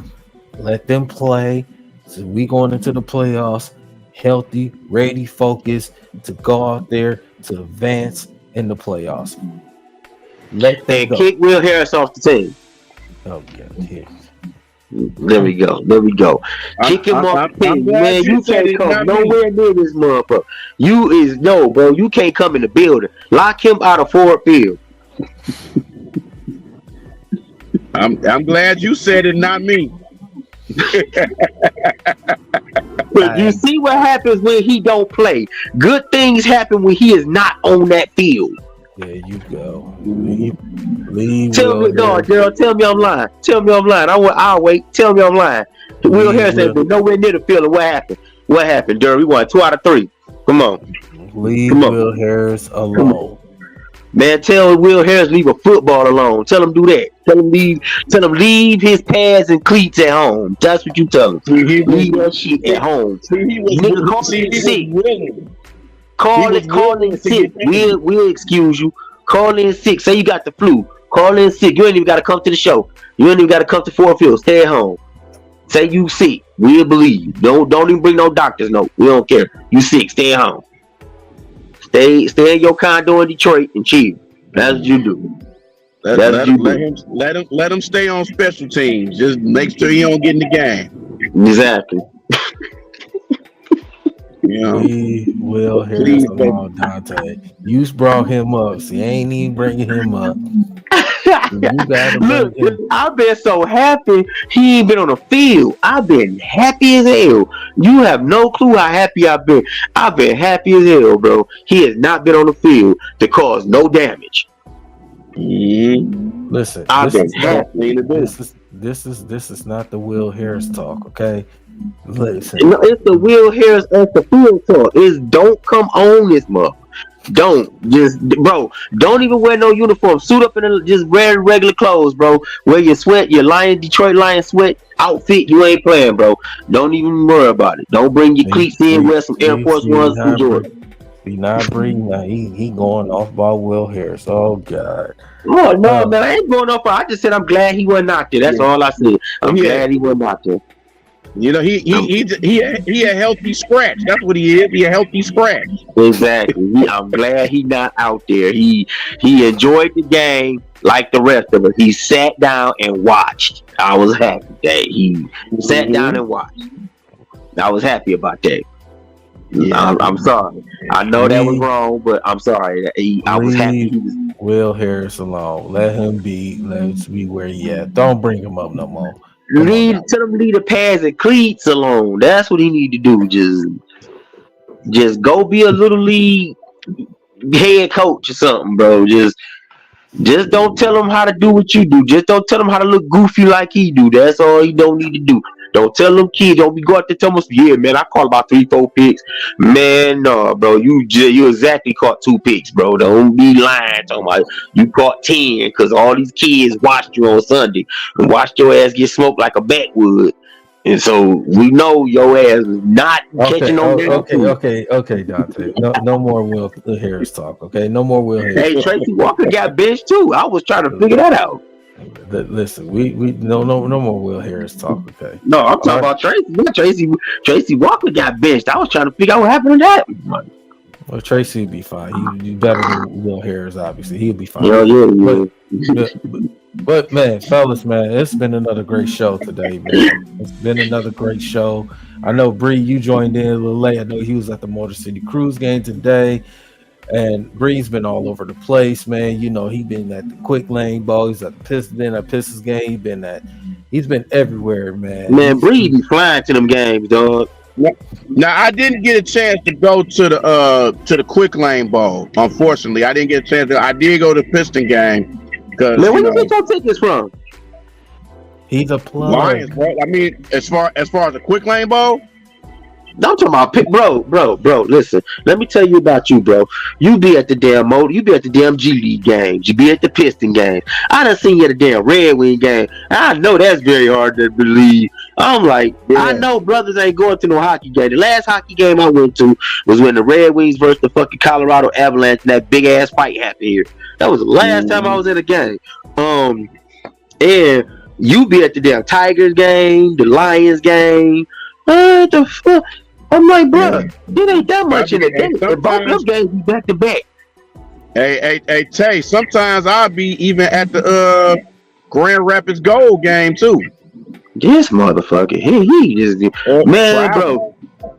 Let them play. So we going into the playoffs healthy, ready, focused to go out there to advance in the playoffs. Let them kick Will Harris off the team. Oh yeah. There we go. Kick him off the team. Man, you can't come nowhere near this motherfucker. Bro. You can't come in the building. Lock him out of Ford Field. I'm glad you said it, not me. But you see what happens when he don't play. Good things happen when he is not on that field. There you go. Leave tell me, no, Daryl. Tell me I'm lying. I'll wait. Tell me I'm lying. Will Harris has been nowhere near the field. What happened? What happened, Daryl? We won 2 out of 3. Come on. Leave Will Harris alone. Man, tell Will Harris leave a football alone. Tell him do that. Tell him leave his pads and cleats at home. That's what you tell him. Leave that shit at home. Call in sick. We'll excuse you. Call in sick. Say you got the flu. Call in sick. You ain't even got to come to the show. You ain't even got to come to Fort Field. Stay at home. Say you sick. We'll believe. Don't even bring no doctor's note. We don't care. You sick. Stay at home. Stay in your condo in Detroit and chill. That's what you do. Let him stay on special teams. Just make sure he don't get in the game. Exactly. We will Harris along, Dante. You brought him up. See, ain't even bringing him up. Look, I've been so happy he ain't been on the field. I've been happy as hell. You have no clue how happy I've been. I've been happy as hell, bro. He has not been on the field to cause no damage. Listen, I've been happy. This is not the Will Harris talk, okay? Listen. No, it's the Will Harris at the field talk. It's don't come on this month. Don't even wear no uniform. Suit up in just wear regular clothes, bro. Wear your Detroit Lion sweat outfit. You ain't playing, bro. Don't even worry about it. Don't bring your cleats in. Wear some Air Force Ones from Jordan. He not breathing. He going off by Will Harris. Oh God. Oh no, man! I ain't going off. I just said I'm glad he wasn't out there. That's all I said. I'm glad he wasn't out there. You know, he a healthy scratch. That's what he is. He a healthy scratch. Exactly. I'm glad he not out there. He enjoyed the game like the rest of us. He sat down and watched. I was happy that he sat down and watched. I was happy about that. Yeah. I'm sorry. I know that was wrong, but I'm sorry. I was happy. Will Harris alone. Let him be. Let's be where he at. Don't bring him up no more. Tell him leave the pads and cleats alone. That's what he need to do. Just go be a little league head coach or something, bro. Just don't tell him how to do what you do. Just don't tell him how to look goofy like he do. That's all he don't need to do. Don't tell them kids. Don't be go out there tell them, yeah, man, I caught about 3-4 picks. Man, no, bro. You exactly caught 2 picks, bro. Don't be lying talking about you caught 10 because all these kids watched you on Sunday and watched your ass get smoked like a backwood. And so we know your ass is not catching on there. Okay, Dante. No more Will Harris talk. Okay, no more Will Harris. Hey, Tracy Walker got benched too. I was trying to figure that out. Listen, we no more Will Harris talk. Okay. No, I'm talking about Tracy. Tracy Walker got benched. I was trying to figure out what happened to that. Well, Tracy would be fine. He better than Will Harris, obviously. He'll be fine. Yeah. But man, fellas, man, it's been another great show today, man. It's been another great show. I know Bree, you joined in a little late. I know he was at the Motor City Cruise game today. And Bree's been all over the place, man. You know, he been at the Quick Lane Bowl. He's at the Pistons game. He's been everywhere, man. Man, Bree be flying to them games, dog. Now I didn't get a chance to go to the Quick Lane Bowl. Unfortunately, I didn't get a chance to. I did go to the Piston game because Man, where you get your tickets from? He's a plug. Lions, bro. I mean, as far as the Quick Lane Bowl. I'm talking about bro. Listen, let me tell you about you, bro. You be at the damn you be at the damn G League games. You be at the Piston game. I done seen you at the damn Red Wing game. I know that's very hard to believe. I'm like, yeah. I know brothers ain't going to no hockey game. The last hockey game I went to was when the Red Wings versus the fucking Colorado Avalanche and that big ass fight happened here. That was the last time I was at a game. And you be at the damn Tigers game, the Lions game. What the fuck? I'm like, bro, it ain't that much in the game. Both those games be back to back. Hey, Tay, sometimes I'll be even at the Grand Rapids Gold game too. This motherfucker, he just man, bro.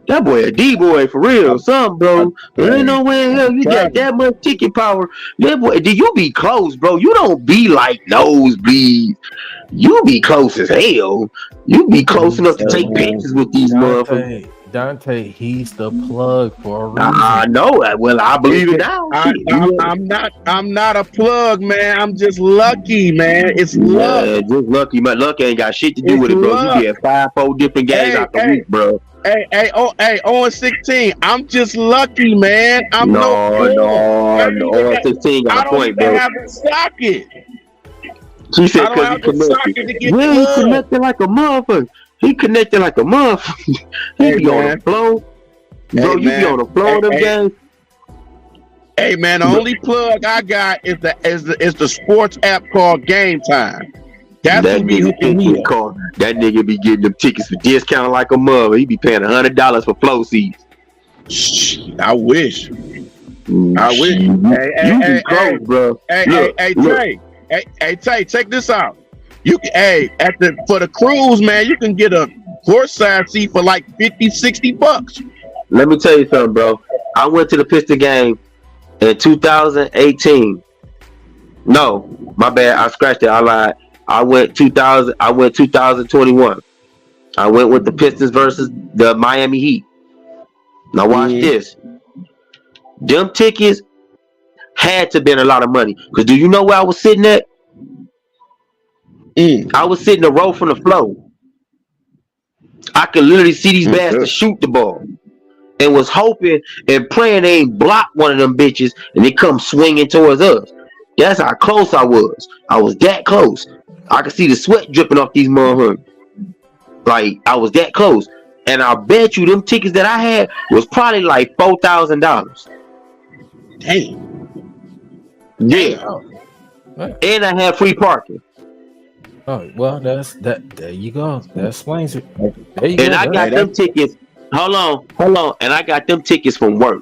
That boy a D-boy for real, something, bro. There ain't no way in hell you got that much ticket power. That boy, do you be close, bro? You don't be like nosebleeds. You be close as hell. You be close enough to take pictures with these motherfuckers. Dante, he's the plug for a reason. I know that. Well, I believe it now. I'm not a plug, man. I'm just lucky, man. It's luck. Yeah, just lucky. My luck ain't got shit to do with it, bro. Luck. You get 5-4 different games out the week, bro. Hey, 0-16. I'm just lucky, man. I'm no. 0-16 got a point, bro. I don't even have a socket. She said because he connected. Yeah, he connected like a motherfucker. He connected like a motherfucker. He be on the flow. Bro, you be on the flow of them games. Hey man, the only plug I got is the sports app called Game Time. That's who can hear. That nigga be getting them tickets for discount like a mother. He be paying $100 for flow seats. I wish. I wish. You be close, bro. Hey, Tay, check this out. You can, for the cruise, man, you can get a horse side seat for like $50-$60. Let me tell you something, bro. I went to the Piston game in 2018. No, my bad. I scratched it. I lied. I went 2021. I went with the Pistons versus the Miami Heat. Now watch this. Them tickets had to been a lot of money. Because do you know where I was sitting at? I was sitting a row from the floor. I could literally see these bastards shoot the ball. And was hoping and praying they ain't block one of them bitches and they come swinging towards us. That's how close I was. I was that close. I could see the sweat dripping off these motherfuckers. Like, I was that close. And I bet you them tickets that I had was probably like $4,000. Damn. Yeah. And I had free parking. Oh, well, that's that. There you go. That explains it. And I got them tickets. Hold on. And I got them tickets from work.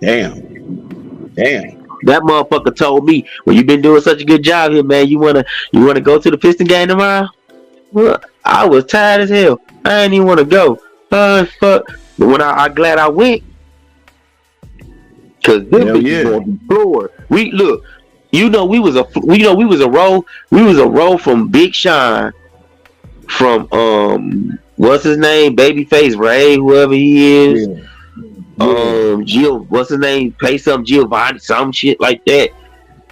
Damn. That motherfucker told me, well, you been doing such a good job here, man. You wanna go to the Piston game tomorrow? Well, I was tired as hell. I didn't even want to go. Fuck. But when I'm glad I went. Cause this bitch gonna be floored. We look. We was a row from Big Sean, from what's his name, Babyface Ray, whoever he is, what's his name, Pay Some Giovanni, some shit like that.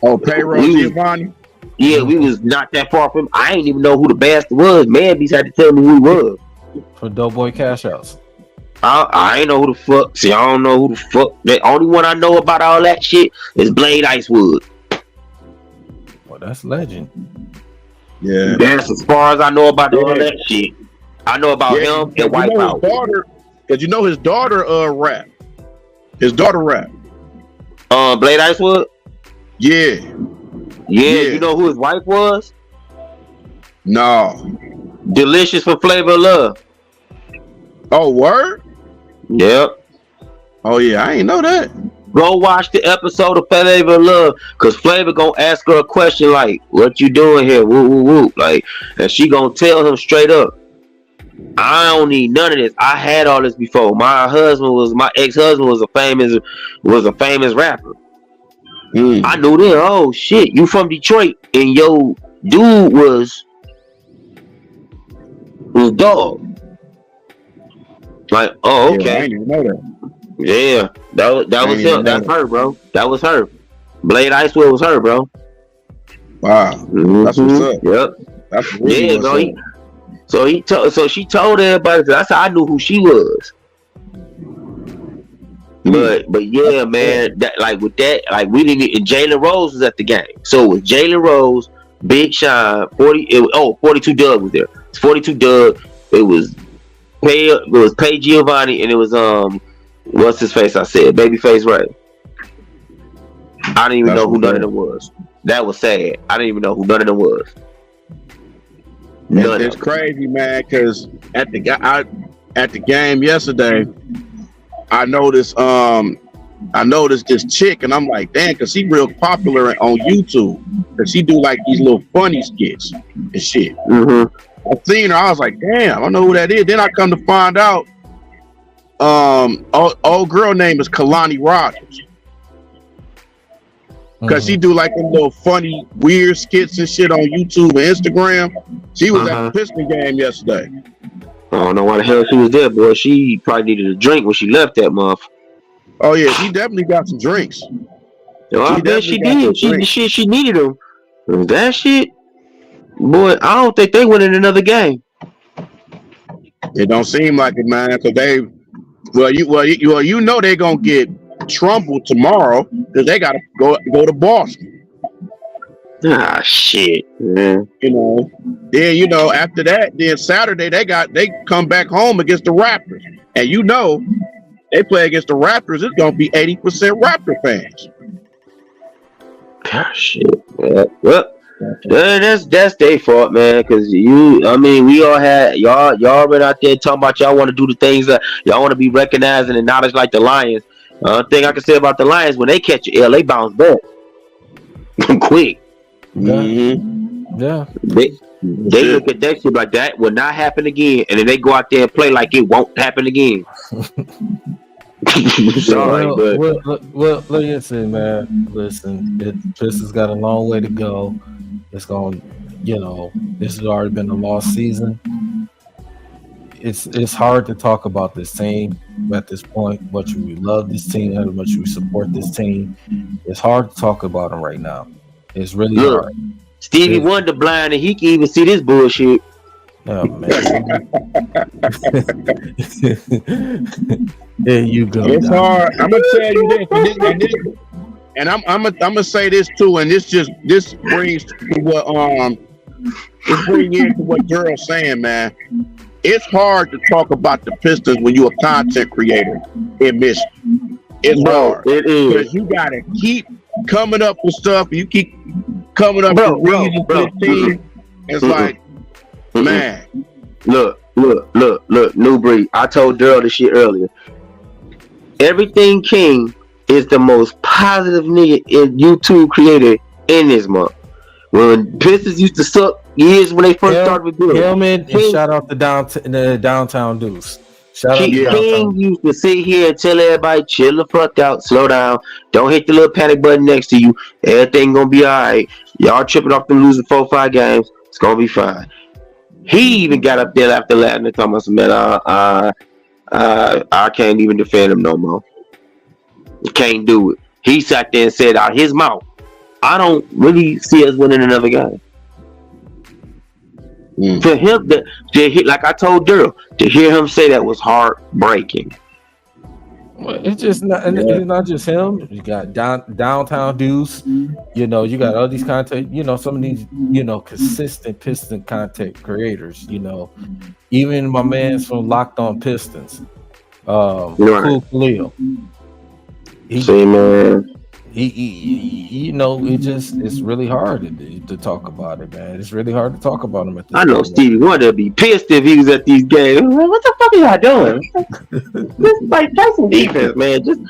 Oh, Payroll Giovanni. Yeah, we was not that far from. I ain't even know who the bastard was. Man, had to tell me who he was. For Doughboy Cash Outs. I ain't know who the fuck. See, I don't know who the fuck. The only one I know about all that shit is Blade Icewood. That's legend. Yeah, that's as far as I know about all that shit. I know about him and Wipeout. Cause you know his daughter rap. His daughter rap. Blade Icewood. Yeah. You know who his wife was? No. Delicious for Flavor of Love. Oh, word? Yep. Oh yeah, I ain't know that. Go watch the episode of Flavor of Love, cause Flavor gonna ask her a question like, "What you doing here?" Woo woo woo. Like, and she gonna tell him straight up, "I don't need none of this. I had all this before. My ex-husband was a famous rapper. I knew then. Oh shit, you from Detroit, and yo dude was dog. Like, oh, Yeah, I okay. didn't even know that. Yeah, that was Ain't even him. That's know her, bro. That was her. Blade Icewood was her, bro. Wow, that's what's up. Yep. That's really Yeah, what's bro. up. So she told everybody. That's how I knew who she was. But yeah, man. That like with that, like we didn't. Jalen Rose was at the game, so it was Jalen Rose, Big Sean, 42 Doug was there. It's 42 Doug. It was Pay Giovanni, and it was what's his face? I said Babyface Ray. I didn't even know who none of them was. That was sad. I didn't even know who none of them was. It's crazy, man. Because at the game yesterday, I noticed this chick, and I'm like, damn, because she real popular on YouTube. Because she do like these little funny skits and shit. Mm-hmm. I seen her, I was like, damn, I don't know who that is. Then I come to find out, old girl name is Kalani Rogers. Because she do like them little funny, weird skits and shit on YouTube and Instagram. She was at the Pistons game yesterday. I don't know why the hell she was there, boy. She probably needed a drink when she left that month. Oh yeah, she definitely got some drinks. I bet she did. She needed them. That shit, boy. I don't think they win in another game. It don't seem like it, man. Because they, you know they gonna get trampled tomorrow because they gotta go to Boston. Ah, shit, man. Then after that, then Saturday they come back home against the Raptors, and they play against the Raptors. It's gonna be 80% Raptor fans. Ah, shit. Well, that's their fault, man. Because we all had y'all been out there talking about y'all want to do the things that y'all want to be recognized and acknowledged like the Lions. Thing I can say about the Lions, when they catch you, they bounce back quick. Yeah. They look at that shit like that will not happen again, and then they go out there and play like it won't happen again. Sorry, well, listen, man. Listen, Pistons got a long way to go. It's going, this has already been a lost season. It's hard to talk about this team at this point. Much we love this team, how much we support this team. It's hard to talk about them right now. It's really hard. Stevie Wonder blind, and he can even see this bullshit. Oh man! There you go. It's hard. I'm gonna tell you this, and I'm gonna say this too, and this brings to what Gerald's saying, man. It's hard to talk about the Pistons when you're a content creator in Michigan. It's hard. It is. Because you gotta keep coming up with stuff. You keep coming up with reasons for the team. It's like, man. Look, New Breed. I told Daryl this shit earlier. Everything King is the most positive nigga in YouTube creator in this month. When Pistons used to suck years when they first started with Bill. And shout out the downtown dudes. King used to sit here and tell everybody, chill the fuck out, slow down, don't hit the little panic button next to you. Everything gonna be alright. Y'all tripping off them losing 4-5 games. It's gonna be fine. He even got up there after that and talking about some man. I can't even defend him no more. Can't do it. He sat there and said out his mouth, I don't really see us winning another game. For him, like I told Daryl, to hear him say that was heartbreaking. Well, it's just not. It's not just him. You got downtown dudes. You got all these content. Some of these. Consistent Piston content creators. Even my man's from Locked On Pistons. Cool Khalil. Man. It's really hard to talk about it, man. It's really hard to talk about him at this I know point. Stevie Wonder would be pissed if he was at these games. What the fuck are y'all doing? Just like play some defense, man. Just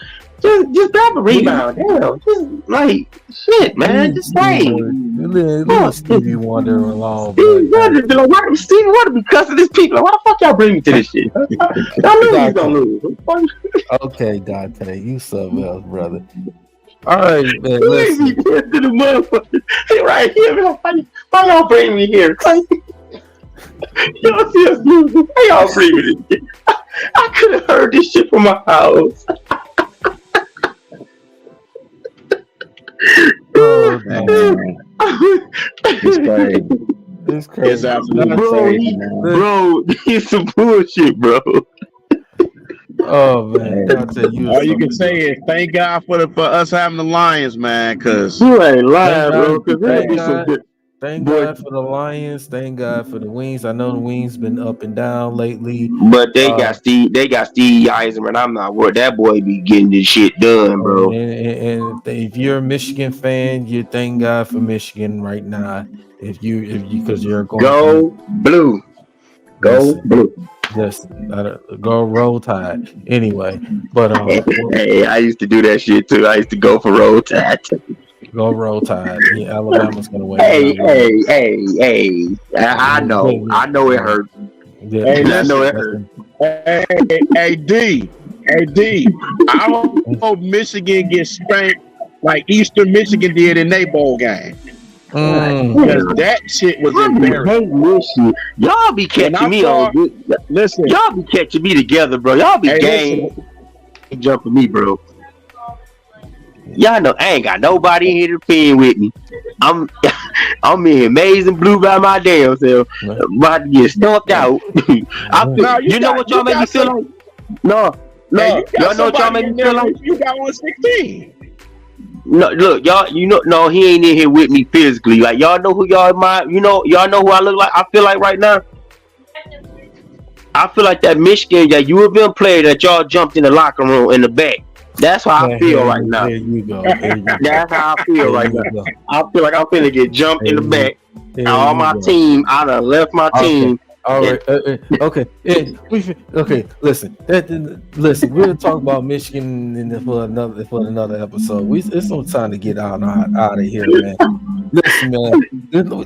grab a rebound. Damn. Just like shit, man. Just play. Leave Stevie Wonder alone. Stevie Wonder be cussing his people. Why the fuck y'all bring me to this shit? Y'all knew he's gonna lose. Okay, Dante, you something else, brother. All right, man. Listen. To the motherfucker. Hey, right here, man. Why y'all bring me here? Y'all see us losing. Why y'all bring me this shit? I could have heard this shit from my house. Oh, It's crazy. it's crazy. It's absolutely Bro, crazy, man. bro, he's some bullshit, bro. Oh man, I'll tell you. All you can say is thank God for us having the Lions, man, because You ain't lying, bro. Cause there'll thank be some God. good. Thank Boy. God for the Lions. Thank God for the Wings. I know the Wings been up and down lately. But they got Steve Eisman. I'm not worried. That boy be getting this shit done, bro. And if you're a Michigan fan, you thank God for Michigan right now. If you because you're going Go blue. Go blue. Just go Roll Tide. Anyway, but Hey, I used to do that shit too. I used to go for Roll Tide. go Roll Tide. Yeah, Alabama's gonna win. Hey. I know it hurt. Yeah, Hey, I know it hurt. hey, D. I hope Michigan gets spanked like Eastern Michigan did in their bowl game. Because that shit was embarrassing. Y'all be catching me on good. Listen, Y'all be catching me together, bro. Y'all be game jumping me, bro. Y'all know I ain't got nobody in here to pin with me. I'm in here amazing blue by my damn self. I'm about to get stumped out. You know what y'all make me feel like? No. Y'all know what y'all make me feel like? You got 116. No, look, y'all. No, he ain't in here with me physically. Like y'all know who y'all mind. Y'all know who I look like. I feel like right now. I feel like that Michigan, that you have been player that y'all jumped in the locker room in the back. That's how I feel right now. There you go. That's how I feel right now. I feel like I'm finna get jumped in the back. All my team, I done left my team. All right. Okay. Okay. Listen. Listen. We'll talk about Michigan for another episode. It's no time to get out of here, man. Listen, man.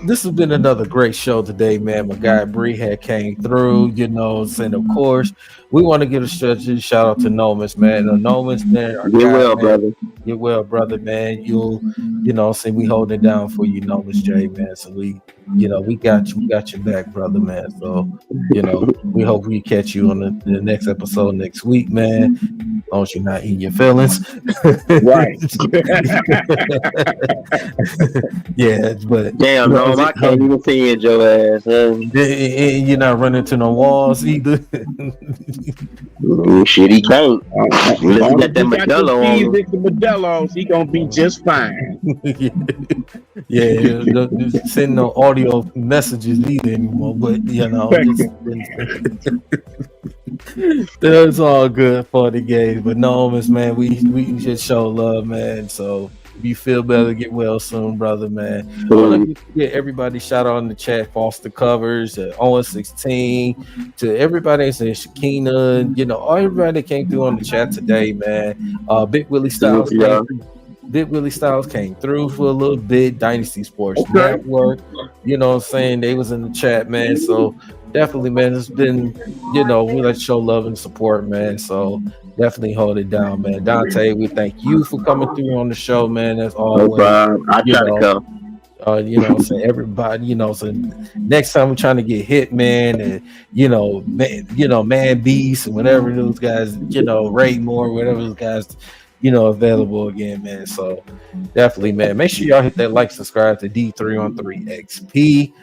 This has been another great show today, man. My guy Bree had came through, and of course, we want to give a shout out to Nomus, man. Nomus, man. Get well, brother, man. Say we hold it down for you, Nomus J, man. So we got your back, brother, man. So, we hope we catch you on the next episode next week, man. As long as you're not eating your feelings. Right. Yeah, but damn, no, I can't even see your ass. You're not running to no walls either. Shit, he can't. Let's get that Modelo on. The Modelo's, he gonna be just fine. Yeah, send no audio messages either anymore. But that's all good for the game. But no, man, we just show love, man. So if you feel better, get well soon, brother, man. Everybody shout out in the chat, Foster Covers, Owen 16, to everybody that said Shakina, everybody that came through on the chat today, man. Big Willie Styles. Big Willie Styles came through for a little bit. Dynasty Sports Network, what I'm saying? They was in the chat, man. So definitely, man, it's been, we like to show love and support, man. So definitely hold it down, man. Dante, we thank you for coming through on the show, man. As always. No problem. I try to come. So everybody, so next time we're trying to get Hitman and Man Beast and whatever those guys, Ray Moore, whatever those guys, available again, man. So definitely, man, make sure y'all hit that like, subscribe to D313XP.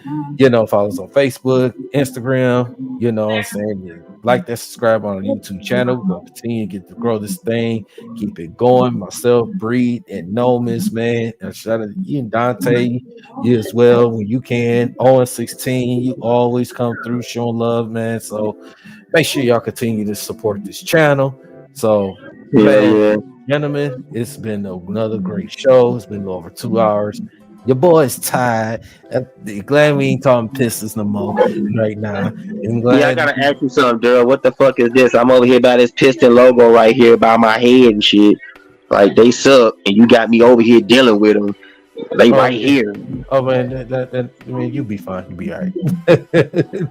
Follow us on Facebook, Instagram. What I'm saying, like that, subscribe on our YouTube channel. We're gonna continue to grow this thing, keep it going. Myself, Breed, and Nomus, man. And shout out to you and Dante, you as well when you can. Owen 16, you always come through showing love, man. So make sure y'all continue to support this channel. So, gentlemen, it's been another great show. It's been over 2 hours. Your boy's tired. Glad we ain't talking Pistons no more right now. I gotta ask you something, Daryl. What the fuck is this? I'm over here by this Piston logo right here by my head and shit. Like, they suck, and you got me over here dealing with them. They right here. Oh man, you'll be fine. You'll be all right.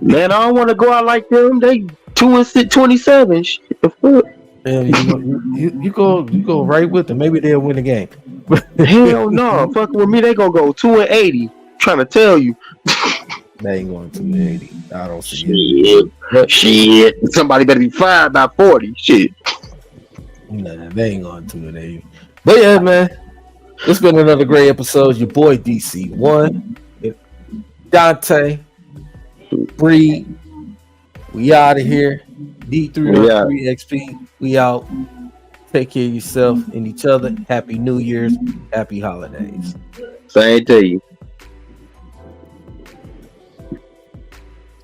Man, I don't want to go out like them. They 2-27. Shit, the fuck. You go right with them. Maybe they'll win the game. Hell no, fucking with me, they gonna go 2-80. Trying to tell you. They ain't going 280. I don't see it. Shit. Somebody better be fired by 40. Shit. Nah, they ain't going 280. But yeah, man, it's been another great episode. Your boy DC1, Dante, Bree. We out of here. D313XP. We out. Take care of yourself and each other. Happy New Year's. Happy holidays. Same to you.